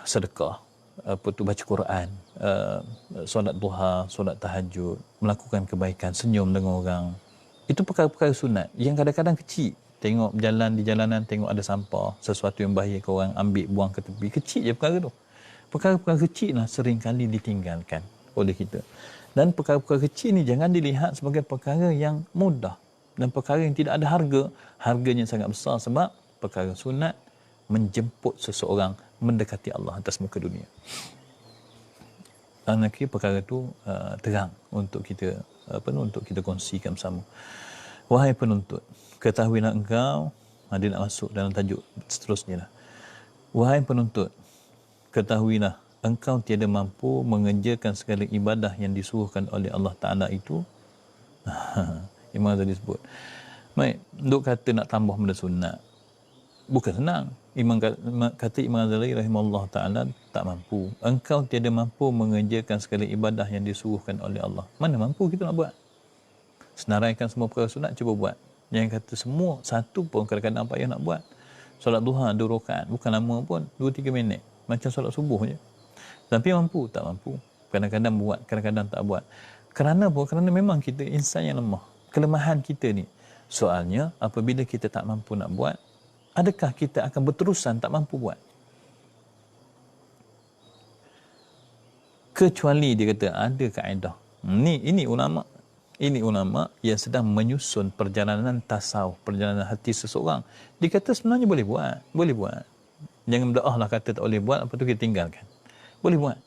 sedekah, baca Quran, solat duha, solat tahajud, melakukan kebaikan, senyum dengan orang. Itu perkara-perkara sunat yang kadang-kadang kecil. Tengok berjalan di jalanan, tengok ada sampah, sesuatu yang bahaya ke orang, ambil buang ke tepi. Kecil je perkara tu. Perkara-perkara kecil lah sering kali ditinggalkan oleh kita. Dan perkara-perkara kecil ni jangan dilihat sebagai perkara yang mudah dan perkara yang tidak ada harga. Harganya sangat besar sebab perkara sunat menjemput seseorang mendekati Allah atas muka dunia. Dan akhirnya perkara tu terang untuk kita untuk kita kongsikan bersama. Wahai penuntut, ketahuilah engkau, dia nak masuk dalam tajuk seterusnya lah. Wahai penuntut, ketahuilah engkau tiada mampu mengerjakan segala ibadah yang disuruhkan oleh Allah Ta'ala itu. Imam Ghazali sebut. Baik, duk kata nak tambah benda sunat. Bukan senang. Kata Imam Ghazali rahimahullah ta'ala, tak mampu. Engkau tiada mampu mengerjakan segala ibadah yang disuruhkan oleh Allah. Mana mampu kita nak buat? Senaraikan semua perkara sunat, cuba buat. Yang kata semua, satu pun kadang-kadang payah nak buat. Solat duha 2 rakaat, bukan lama pun, 2-3 minit. Macam solat subuh je. Tapi mampu? Tak mampu. Kadang-kadang buat, kadang-kadang tak buat. Kerana apa? Kerana memang kita insan yang lemah. Kelemahan kita ni. Soalnya, apabila kita tak mampu nak buat, adakah kita akan berterusan tak mampu buat? Kecuali dia kata ada kaedah. Ini ulama yang sedang menyusun perjalanan tasawuf, perjalanan hati seseorang. Dia kata sebenarnya boleh buat. Jangan lah kata tak boleh buat, lepas tu kita tinggalkan. Boleh buat.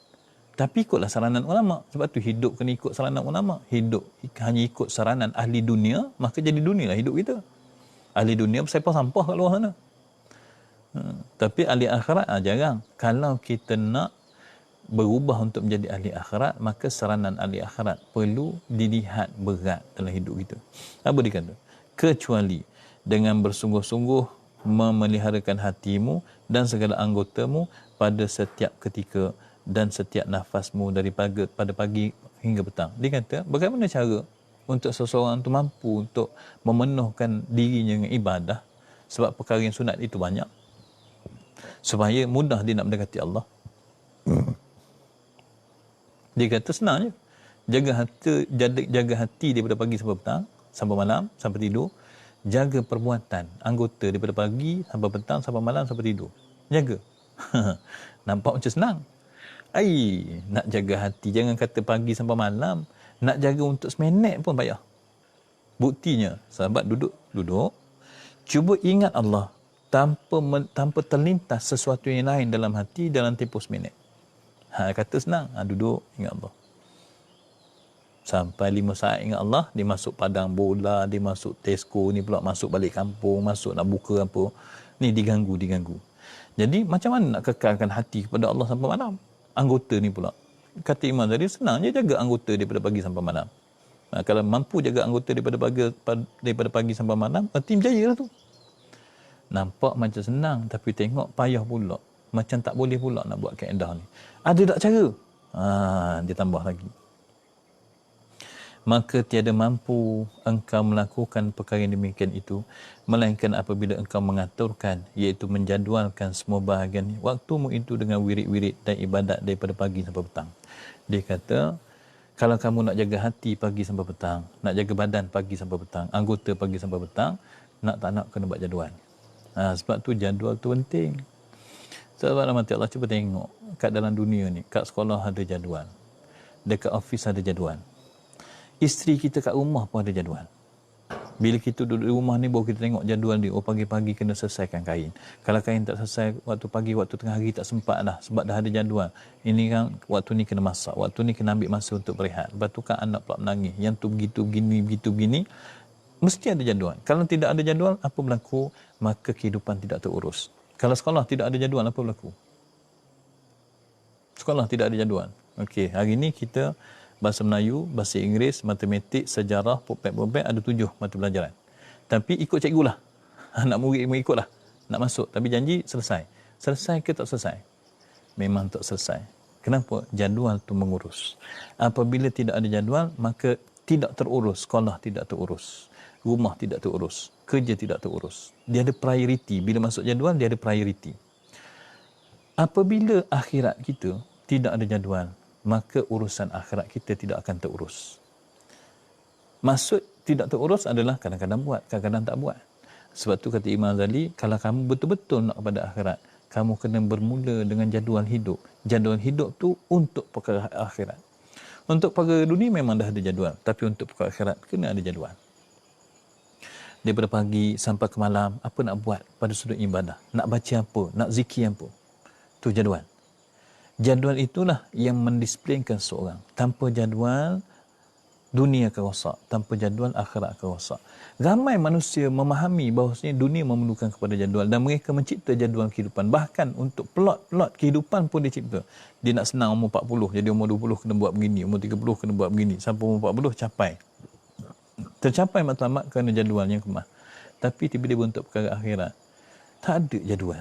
Tapi ikutlah saranan ulama. Sebab tu hidup kena ikut saranan ulama. Hidup hanya ikut saranan ahli dunia, maka jadi dunia lah hidup kita. Ahli dunia bersepah sampah kat luar sana. Tapi ahli akhirat jarang. Kalau kita nak berubah untuk menjadi ahli akhirat, maka saranan ahli akhirat perlu dilihat berat dalam hidup kita. Apa dia kata? Kecuali dengan bersungguh-sungguh memeliharakan hatimu dan segala anggotamu pada setiap ketika dan setiap nafasmu pada pagi hingga petang. Dia kata, bagaimana cara untuk seseorang itu mampu untuk memenuhkan dirinya dengan ibadah, sebab perkara yang sunat itu banyak, supaya mudah dia nak mendekati Allah. Dia kata senang je. Jaga hati daripada pagi sampai petang, sampai malam, sampai tidur. Jaga perbuatan anggota daripada pagi sampai petang, sampai malam, sampai tidur. Jaga. Nampak macam senang. Nak jaga hati, jangan kata pagi sampai malam. Nak jaga untuk seminit pun payah. Buktinya, sahabat duduk. Cuba ingat Allah tanpa terlintas sesuatu yang lain dalam hati dalam tempoh seminit. Kata senang, duduk ingat Allah. Sampai 5 saat ingat Allah, dia masuk padang bola, dia masuk Tesco, ni pula masuk balik kampung, masuk nak buka apa. Ni diganggu. Jadi macam mana nak kekalkan hati kepada Allah sampai malam? Anggota ni pula. Kata Imam tadi, senang je jaga anggota daripada pagi sampai malam. Kalau mampu jaga anggota daripada pagi sampai malam, tim jaya lah tu. Nampak macam senang, tapi tengok payah pula. Macam tak boleh pula nak buat kaedah ni. Ada tak cara? Dia tambah lagi. Maka tiada mampu engkau melakukan perkara yang demikian itu, melainkan apabila engkau mengaturkan, iaitu menjadualkan semua bahagian waktumu itu dengan wirid-wirid dan ibadat daripada pagi sampai petang. Dia kata, kalau kamu nak jaga hati pagi sampai petang, nak jaga badan pagi sampai petang, anggota pagi sampai petang, nak tak nak kena buat jadual. Sebab tu jadual tu penting. Sebab rahmati Allah, cuba tengok kat dalam dunia ni, kat sekolah ada jadual, dekat office ada jadual, isteri kita kat rumah pun ada jadual. Bila kita duduk di rumah ni, baru kita tengok jadual dia. Pagi-pagi kena selesaikan kain. Kalau kain tak selesai waktu pagi, waktu tengah hari tak sempat dah, sebab dah ada jadual. Ini kan waktu ni kena masak, waktu ni kena ambil masa untuk berehat. Lepas tu kan anak pula menangis, yang tu begitu begini. Mesti ada jadual. Kalau tidak ada jadual, apa berlaku? Maka kehidupan tidak terurus. Kalau sekolah tidak ada jadual, apa berlaku? Sekolah tidak ada jadual. Okey, hari ni kita bahasa Melayu, bahasa Inggeris, matematik, sejarah, popek ada 7 mata pelajaran. Tapi ikut cikgu lah. Nak murid ikut lah. Nak masuk. Tapi janji selesai. Selesai ke tak selesai? Memang tak selesai. Kenapa? Jadual tu mengurus. Apabila tidak ada jadual, maka tidak terurus. Sekolah tidak terurus. Rumah tidak terurus. Kerja tidak terurus. Dia ada prioriti. Bila masuk jadual, dia ada prioriti. Apabila akhirat kita tidak ada jadual, maka urusan akhirat kita tidak akan terurus. Maksud tidak terurus adalah kadang-kadang buat, kadang-kadang tak buat. Sebab tu kata Imam Ghazali, kalau kamu betul-betul nak kepada akhirat, kamu kena bermula dengan jadual hidup. Jadual hidup tu untuk perkara akhirat. Untuk perkara dunia memang dah ada jadual, tapi untuk perkara akhirat kena ada jadual. Daripada pagi sampai ke malam, apa nak buat pada sudut ibadah? Nak baca apa? Nak zikir apa? Tu jadual. Jadual itulah yang mendisplaykan seorang. Tanpa jadual, dunia akan rosak. Tanpa jadual, akhirat akan rosak. Ramai manusia memahami bahawasanya dunia memerlukan kepada jadual dan mereka mencipta jadual kehidupan. Bahkan untuk plot-plot kehidupan pun dia cipta. Dia nak senang umur 40, jadi umur 20 kena buat begini, umur 30 kena buat begini, sampai umur 40 capai. Tercapai matlamat kerana jadual yang kemas. Tapi tiba-tiba untuk perkara akhirat, tak ada jadual.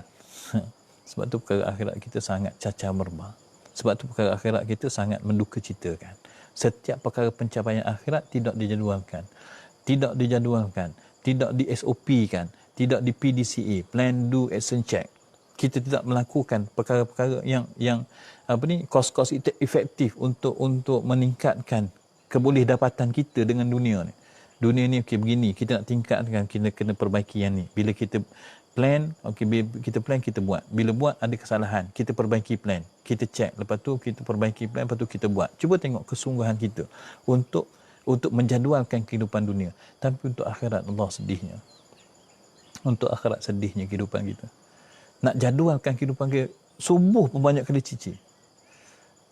Sebab tu perkara akhirat kita sangat cacar merbah. Sebab tu perkara akhirat kita sangat menduka citakan. Setiap perkara pencapaian akhirat tidak dijadualkan. Tidak dijadualkan. Tidak di SOP-kan. Tidak di PDCA. Plan, do, action, check. Kita tidak melakukan perkara-perkara yang kos-kos efektif untuk meningkatkan kebolehdapatan kita dengan dunia ni. Dunia ni okey begini, kita nak tingkatkan, kita kena perbaiki yang ni. Bila kita plan, okey, bila kita plan, kita buat. Bila buat ada kesalahan, kita perbaiki plan. Kita check, lepas tu kita perbaiki plan, lepas tu kita buat. Cuba tengok kesungguhan kita untuk menjadualkan kehidupan dunia. Tapi untuk akhirat, Allah sedihnya. Untuk akhirat sedihnya kehidupan kita. Nak jadualkan kehidupan kita, subuh pun banyak kali cicir.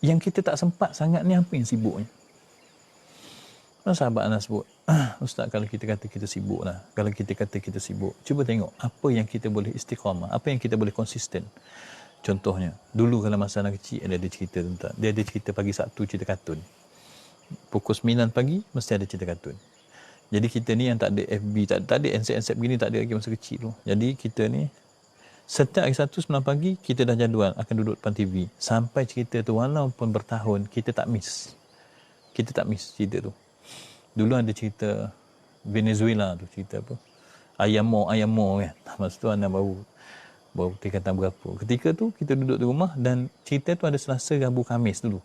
Yang kita tak sempat sangat ni, apa yang sibuknya? Sahabat Anas sebut, Ustaz, kalau kita kata kita sibuk lah, kalau kita kata kita sibuk, cuba tengok apa yang kita boleh istiqamah, apa yang kita boleh konsisten. Contohnya, dulu kalau masa anak kecil, dia ada cerita tentang, dia ada cerita pagi Sabtu cerita kartun. Pukul 9 pagi, mesti ada cerita kartun. Jadi kita ni yang tak ada FB, tak ada NSAP begini, tak ada lagi masa kecil tu. Jadi kita ni, setiap hari Sabtu 9 pagi, kita dah jadual akan duduk depan TV. Sampai cerita tu, walaupun bertahun, kita tak miss. Kita tak miss cerita tu. Dulu ada cerita Venezuela tu, cerita apa? Ayam Mo kan. Masa tu anak baru tingkatan berapa. Ketika tu kita duduk di rumah dan cerita tu ada Selasa, Rabu, Khamis dulu.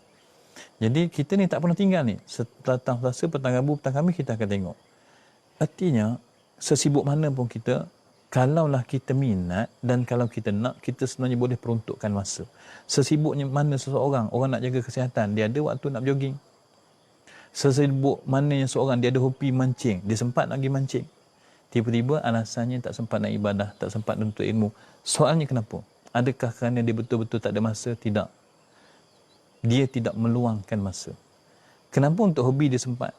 Jadi kita ni tak pernah tinggal ni. Petang Selasa, petang Rabu, petang Khamis kita akan tengok. Artinya sesibuk mana pun kita, kalaulah kita minat dan kalau kita nak, kita sebenarnya boleh peruntukkan masa. Sesibuknya mana seseorang, orang nak jaga kesihatan, dia ada waktu nak jogging. Sesibuk mana yang seorang dia ada hobi mancing, dia sempat nak pergi mancing. Tiba-tiba alasannya tak sempat nak ibadah, tak sempat untuk ilmu. Soalnya kenapa? Adakah kerana dia betul-betul tak ada masa? Tidak. Dia tidak meluangkan masa. Kenapa untuk hobi dia sempat?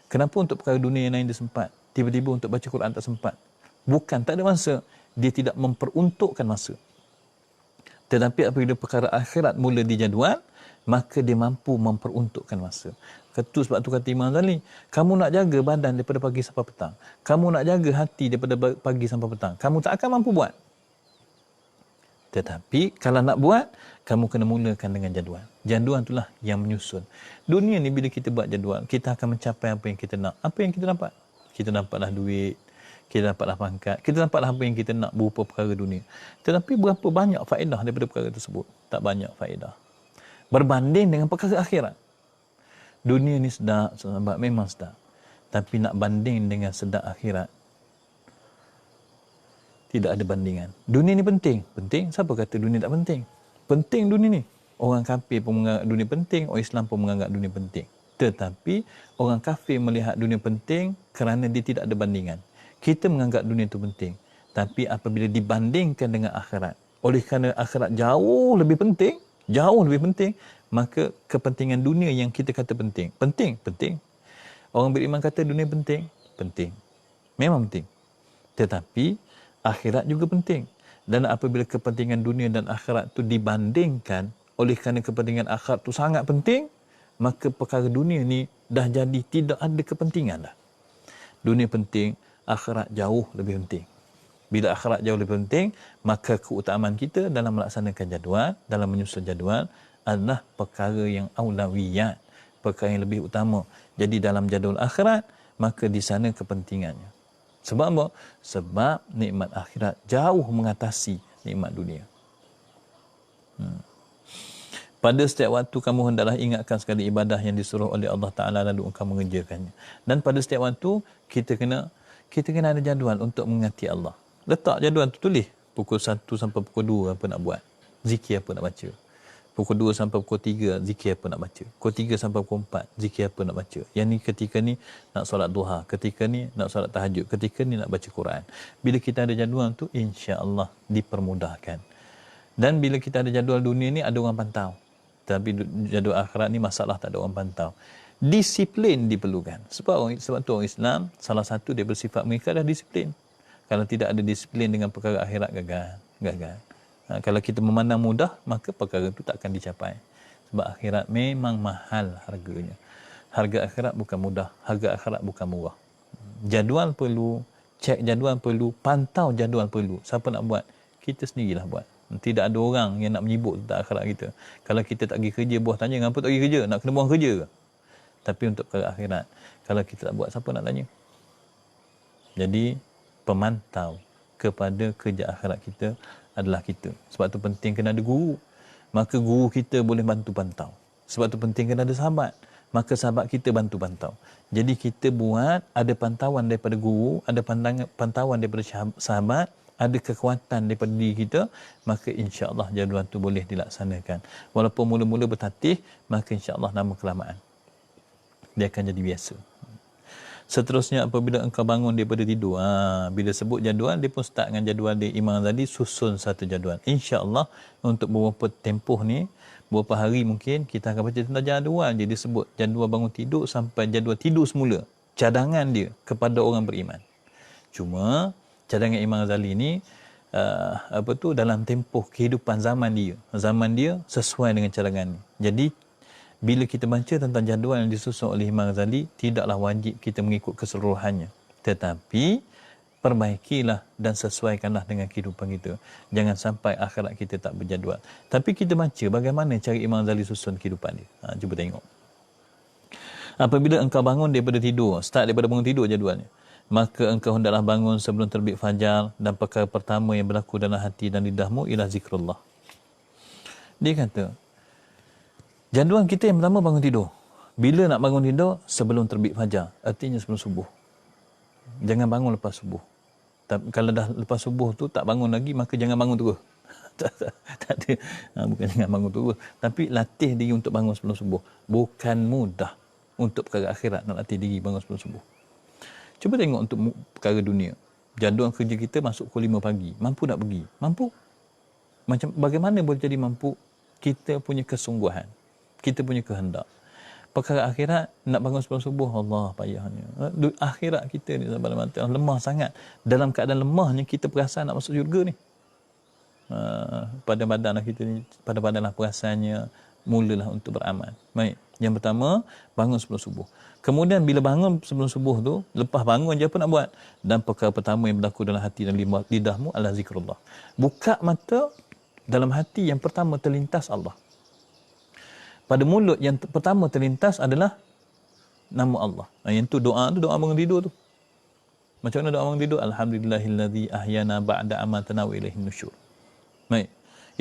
Kenapa untuk perkara dunia yang lain dia sempat? Tiba-tiba untuk baca Quran tak sempat. Bukan tak ada masa, dia tidak memperuntukkan masa. Tetapi apabila perkara akhirat mula dijadual, maka dia mampu memperuntukkan masa. Sebab tu kata Imam Ghazali, kamu nak jaga badan daripada pagi sampai petang. Kamu nak jaga hati daripada pagi sampai petang. Kamu tak akan mampu buat. Tetapi kalau nak buat, kamu kena mulakan dengan jadual. Jadual itulah yang menyusun. Dunia ni bila kita buat jadual, kita akan mencapai apa yang kita nak. Apa yang kita dapat? Kita dapatlah duit, kita dapatlah pangkat, kita dapatlah apa yang kita nak berupa perkara dunia. Tetapi berapa banyak faedah daripada perkara tersebut? Tak banyak faedah. Berbanding dengan perkara akhirat. Dunia ni sedap, sahabat, memang sedap. Tapi nak banding dengan sedap akhirat, tidak ada bandingan. Dunia ni penting. Penting? Siapa kata dunia tak penting? Penting dunia ni. Orang kafir pun menganggap dunia penting, orang Islam pun menganggap dunia penting. Tetapi, orang kafir melihat dunia penting kerana dia tidak ada bandingan. Kita menganggap dunia itu penting. Tapi apabila dibandingkan dengan akhirat, oleh kerana akhirat jauh lebih penting, maka kepentingan dunia yang kita kata penting. Orang beriman kata dunia penting. Memang penting. Tetapi akhirat juga penting. Dan apabila kepentingan dunia dan akhirat tu dibandingkan, oleh kerana kepentingan akhirat tu sangat penting, maka perkara dunia ni dah jadi tidak ada kepentingan dah. Dunia penting, akhirat jauh lebih penting. Bila akhirat jauh lebih penting, maka keutamaan kita dalam melaksanakan jadual, dalam menyusun jadual adalah perkara yang aulawiyat, perkara yang lebih utama. Jadi dalam jadual akhirat, maka di sana kepentingannya. Sebab apa? Sebab nikmat akhirat jauh mengatasi nikmat dunia. Pada setiap waktu kamu hendaklah ingatkan sekali ibadah yang disuruh oleh Allah Ta'ala lalu engkau mengerjakannya. Dan pada setiap waktu kita kena ada jadual untuk mengingati Allah. Letak jadual tu, tulis pukul 1 sampai pukul 2 apa nak buat, zikir apa nak baca. Pukul 2 sampai pukul 3 zikir apa nak baca. Pukul 3 sampai pukul 4 zikir apa nak baca. Yang ni ketika ni nak solat duha, ketika ni nak solat tahajud, ketika ni nak baca Quran. Bila kita ada jadual tu, insya-Allah dipermudahkan. Dan bila kita ada jadual dunia ni, ada orang pantau. Tapi jadual akhirat ni masalah tak ada orang pantau. Disiplin diperlukan. Sebab tu orang Islam, salah satu dia bersifat mereka adalah disiplin. Kalau tidak ada disiplin dengan perkara akhirat, gagal. Kalau kita memandang mudah, maka perkara itu tak akan dicapai. Sebab akhirat memang mahal harganya. Harga akhirat bukan mudah, harga akhirat bukan murah. Jadual perlu, cek jadual perlu, pantau jadual perlu. Siapa nak buat? Kita sendirilah buat. Tidak ada orang yang nak menyibuk tentang akhirat kita. Kalau kita tak pergi kerja, bos tanya, kenapa tak pergi kerja? Nak kena buang kerja ke? Tapi untuk perkara akhirat, kalau kita tak buat, siapa nak tanya? Jadi, pemantau kepada kerja akhirat kita adalah kita. Sebab tu penting kena ada guru. Maka guru kita boleh bantu pantau. Sebab tu penting kena ada sahabat. Maka sahabat kita bantu pantau. Jadi kita buat, ada pantauan daripada guru, ada pantauan daripada sahabat, ada kekuatan daripada diri kita, maka insya-Allah jadual tu boleh dilaksanakan. Walaupun mula-mula bertatih, maka insya-Allah nama kelamaan dia akan jadi biasa. Seterusnya, apabila engkau bangun daripada tidur, bila sebut jadual, dia pun start dengan jadual dia. Imam Ghazali susun satu jadual. InsyaAllah untuk beberapa tempoh ni, beberapa hari mungkin, kita akan baca tentang jadual. Jadi sebut jadual bangun tidur sampai jadual tidur semula. Cadangan dia kepada orang beriman. Cuma, cadangan Imam Ghazali ni, dalam tempoh kehidupan zaman dia. Zaman dia sesuai dengan cadangan ni. Jadi, bila kita baca tentang jadual yang disusun oleh Imam Ghazali, tidaklah wajib kita mengikut keseluruhannya. Tetapi, perbaikilah dan sesuaikanlah dengan kehidupan kita. Jangan sampai akhirat kita tak berjadual. Tapi kita baca bagaimana cara Imam Ghazali susun kehidupan dia. Cuba tengok. Apabila engkau bangun daripada tidur, start daripada bangun tidur jadualnya. Maka engkau hendaklah bangun sebelum terbit fajar, dan perkara pertama yang berlaku dalam hati dan lidahmu ialah zikrullah. Dia kata, jadual kita yang pertama bangun tidur. Bila nak bangun tidur? Sebelum terbit fajar. Artinya sebelum subuh. Jangan bangun lepas subuh. Kalau dah lepas subuh tu tak bangun lagi, maka jangan bangun terus. Tak ada. Bukan jangan bangun terus. Tapi latih diri untuk bangun sebelum subuh. Bukan mudah untuk perkara akhirat nak latih diri bangun sebelum subuh. Cuba tengok untuk perkara dunia. Jadual kerja kita masuk pukul 5 pagi. Mampu tak pergi? Mampu. Macam bagaimana boleh jadi mampu? Kita punya kesungguhan. Kita punya kehendak. Perkara akhirat, nak bangun sebelum subuh, Allah payahnya. Akhirat kita ni, sahabat mati, lemah sangat. Dalam keadaan lemahnya, kita perasan nak masuk syurga ni. Pada badanlah kita ni, pada badanlah perasannya, mulalah untuk beramal. Baik. Yang pertama, bangun sebelum subuh. Kemudian, bila bangun sebelum subuh tu, lepas bangun je apa nak buat? Dan perkara pertama yang berlaku dalam hati dan lidahmu adalah zikrullah. Buka mata, dalam hati yang pertama terlintas Allah. Pada mulut yang pertama terlintas adalah nama Allah. Yang tu doa bangun tidur tu. Macam mana doa bangun tidur? Alhamdulillahillazi ahyana ba'da amatana wa ilaihin nusyur. Baik.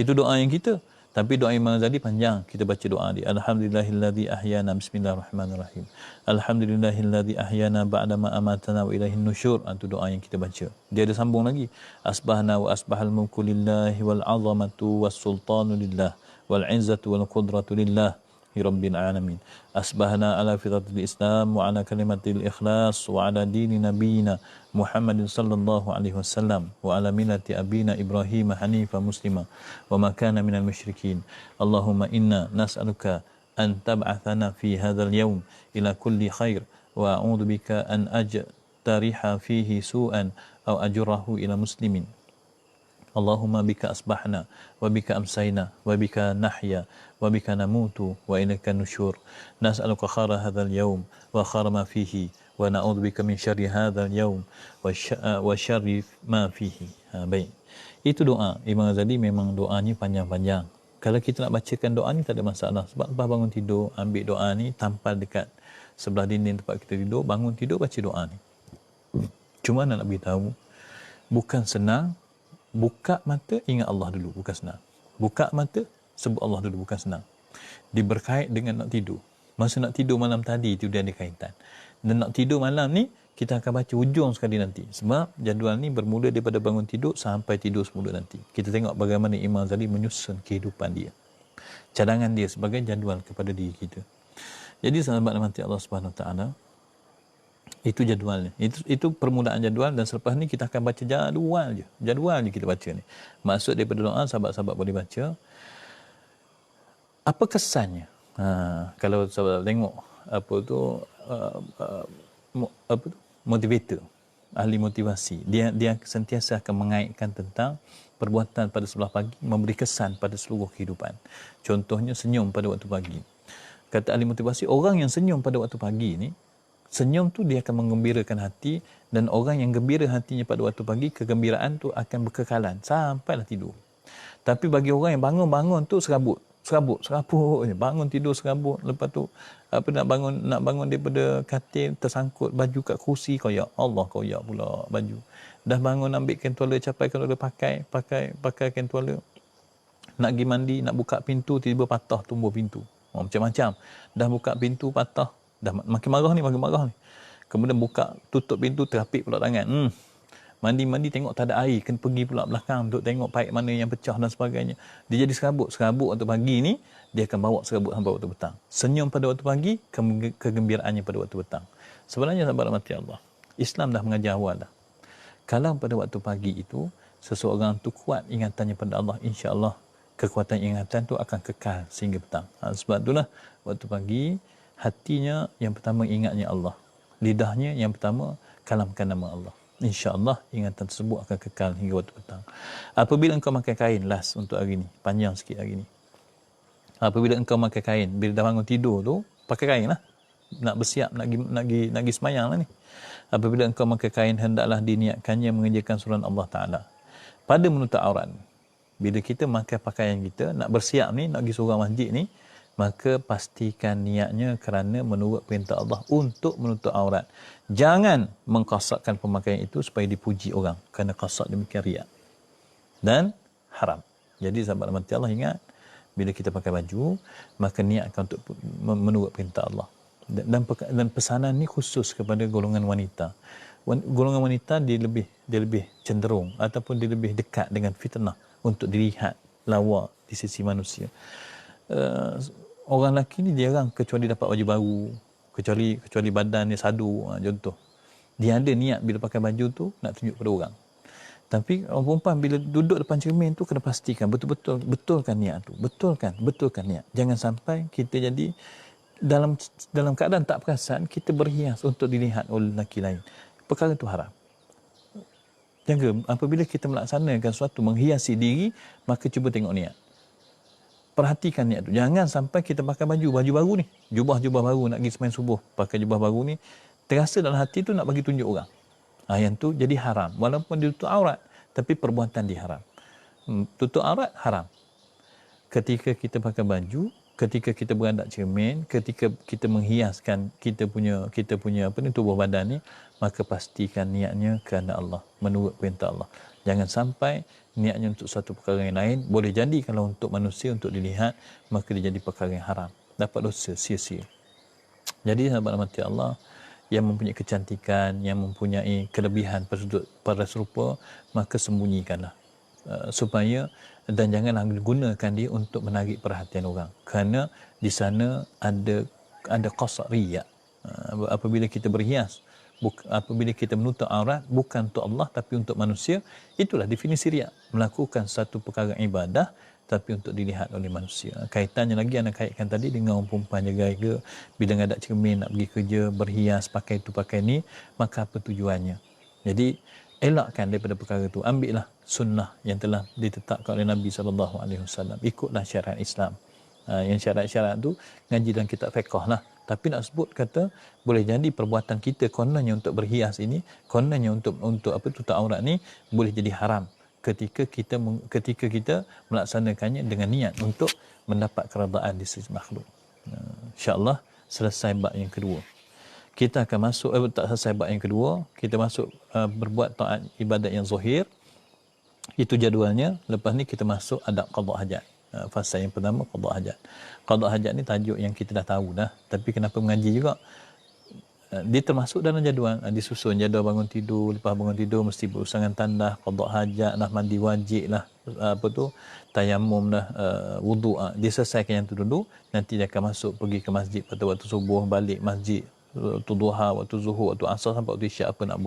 Itu doa yang kita. Tapi doa Imam Ghazali panjang. Kita baca doa dia. Alhamdulillahillazi ahyana, bismillahirrahmanirrahim. Alhamdulillahillazi ahyana ba'da ma amatana wa ilaihin nusyur. Itu doa yang kita baca. Dia ada sambung lagi. Asbahna wa asbahal mulku lillahi wal azamatu was sultanu lillah. والعزة والقدرة لله رب العالمين أصبحنا على فطرة الإسلام وعلى كلمة الإخلاص وعلى دين نبينا محمد صلى الله عليه وسلم وعلى ملة أبينا إبراهيم حنيفا مسلما وما كان من المشركين اللهم إنا نسألك أن تبعثنا في هذا اليوم إلى كل خير وأعوذ بك أن أجترح فيه سوءا أو أجره إلى مسلمين Allahumma bika asbahna wa bika amsayna wa bika nahya wa bika namutu wa ilaika nusyur. Nas'aluka khara hadzal yawm wa khara ma fihi wa na'udzu bika min syarri hadzal yawm wa syarri ma fihi. Baik. Itu doa Imam Ghazali, memang doanya panjang-panjang. Kalau kita nak bacakan doa ni tak ada masalah. Sebab lepas bangun tidur, ambil doa ni, tampal dekat sebelah dinding tempat kita tidur, bangun tidur baca doa ni. Cuma nak beritahu, bukan senang. Buka mata, ingat Allah dulu, bukan senang. Buka mata, sebut Allah dulu, bukan senang. Dia berkait dengan nak tidur. Masa nak tidur malam tadi, itu dia ada kaitan. Dan nak tidur malam ni, kita akan baca ujung sekali nanti. Sebab jadual ni bermula daripada bangun tidur sampai tidur semula nanti. Kita tengok bagaimana Imam Ghazali menyusun kehidupan dia. Cadangan dia sebagai jadual kepada diri kita. Jadi sahabat rahmati Allah Subhanahu Wa Taala, itu jadualnya. Itu permulaan jadual, dan selepas ni kita akan baca jadual je. Jadual je kita baca ni. Maksud daripada doa, sahabat-sahabat boleh baca. Apa kesannya? Kalau sahabat tengok motivator, ahli motivasi, dia sentiasa akan mengaitkan tentang perbuatan pada sebelah pagi memberi kesan pada seluruh kehidupan. Contohnya senyum pada waktu pagi. Kata ahli motivasi, orang yang senyum pada waktu pagi ni, senyum tu dia akan menggembirakan hati, dan orang yang gembira hatinya pada waktu pagi, kegembiraan tu akan berkekalan sampailah tidur. Tapi bagi orang yang bangun tu serabut je. Bangun tidur serabut, lepas tu nak bangun daripada katil, tersangkut baju kat kerusi, koyak Allah, koyak pula baju. Dah bangun ambil kain tuala, capai kain tuala, pakai kain tuala, nak pergi mandi, nak buka pintu, tiba-tiba patah tumbuh pintu. Macam-macam. Dah buka pintu patah, dah makin marah ni. Kemudian tutup pintu, terapik pula tangan. Mandi tengok tak ada air, kena pergi pula belakang untuk tengok paip mana yang pecah dan sebagainya. Dia jadi serabut waktu pagi ni, dia akan bawa serabut sampai waktu petang. Senyum pada waktu pagi, kegembiraannya pada waktu petang. Sebenarnya sahabat rahmati Allah, Islam dah mengajar awal dah. Kalau pada waktu pagi itu seseorang tu kuat ingatannya pada Allah, insya-Allah kekuatan ingatan tu akan kekal sehingga petang. Sebab itulah waktu pagi hatinya yang pertama ingatnya Allah, lidahnya yang pertama kalamkan nama Allah. InsyaAllah ingatan tersebut akan kekal hingga waktu petang. Apabila engkau makan kain, last untuk hari ni, panjang sikit hari ni. Apabila engkau makan kain, bila dah bangun tidur tu, pakai kain lah. Nak bersiap, nak pergi semayang lah ni. Apabila engkau makan kain, hendaklah diniatkannya mengerjakan surah Allah Ta'ala. Pada menutup aurat, bila kita makan pakaian kita, nak bersiap ni, nak pergi surah masjid ni, maka pastikan niatnya kerana menurut perintah Allah untuk menutup aurat. Jangan mengqasatkan pemakaian itu supaya dipuji orang, kerana qasat demikian riak dan haram. Jadi sahabat rahmati Allah, ingat, bila kita pakai baju, maka niatkan untuk menurut perintah Allah. Dan pesanan ni khusus kepada golongan wanita. Golongan wanita dia lebih cenderung ataupun dia lebih dekat dengan fitnah untuk dilihat lawa di sisi manusia. Orang lelaki ni jarang kecuali dapat baju baru, kecuali badan dia sadu, contoh. Dia ada niat bila pakai baju tu nak tunjuk pada orang. Tapi orang perempuan bila duduk depan cermin tu kena pastikan betulkan niat tu. Betulkan niat. Jangan sampai kita jadi dalam keadaan tak perasan kita berhias untuk dilihat oleh lelaki lain. Perkara tu haram. Jaga apabila kita melaksanakan sesuatu menghiasi diri, maka cuba tengok niat. Perhatikan niat tu. Jangan sampai kita pakai baju baru ni, jubah baru nak pergi sembahyang subuh, pakai jubah baru ni, terasa dalam hati tu nak bagi tunjuk orang. Yang tu jadi haram. Walaupun dia tutup aurat, tapi perbuatan dia haram. Tutup aurat haram. Ketika kita pakai baju, ketika kita berandak cermin, ketika kita menghiaskan kita punya tubuh badan ni, maka pastikan niatnya kerana Allah, menurut perintah Allah. Jangan sampai niatnya untuk satu perkara yang lain. Boleh jadi kalau untuk manusia, untuk dilihat, maka dia jadi perkara yang haram. Dapat dosa, sia-sia. Jadi sahabat rahmati Allah, yang mempunyai kecantikan, yang mempunyai kelebihan pada serupa, maka sembunyikanlah. Supaya, dan janganlah gunakan dia untuk menarik perhatian orang. Kerana di sana ada qasad riya. Apabila kita berhias, apabila kita menutup aurat bukan untuk Allah tapi untuk manusia, itulah definisi riya. Melakukan satu perkara ibadah tapi untuk dilihat oleh manusia. Kaitannya lagi anda kaitkan tadi dengan orang perempuan jaga-jaga, bila ngadak cermin nak pergi kerja, berhias, pakai tu pakai ni, maka apa tujuannya? Jadi elakkan daripada perkara itu. Ambillah sunnah yang telah ditetapkan oleh Nabi SAW. Ikutlah syariat Islam. Yang syarat-syarat tu ngaji dalam kitab fiqh lah. Tapi nak sebut kata boleh jadi perbuatan kita kononnya untuk berhias ini, kononnya untuk tutup aurat ni boleh jadi haram. ketika kita melaksanakannya dengan niat untuk mendapat keredaan di sisi makhluk. InsyaAllah selesai bab yang kedua. Kita akan masuk tak selesai bab yang kedua, kita masuk berbuat taat ibadat yang zahir. Itu jadualnya. Lepas ni kita masuk adab qada hajat. Fasa yang pertama qada hajat. Qada hajat ni tajuk yang kita dah tahu dah, tapi kenapa mengaji juga? Dia termasuk dalam jadual, disusun jadual bangun tidur, lepas bangun tidur mesti berurusan tandah, qada hajat lah, mandi wajib lah, tayamum lah, wuduk lah. Dia selesaikan yang tu dulu, nanti dia akan masuk pergi ke masjid pada waktu subuh, balik masjid waktu duha, waktu zuhur, waktu asar sampai waktu isyak apa nak buat.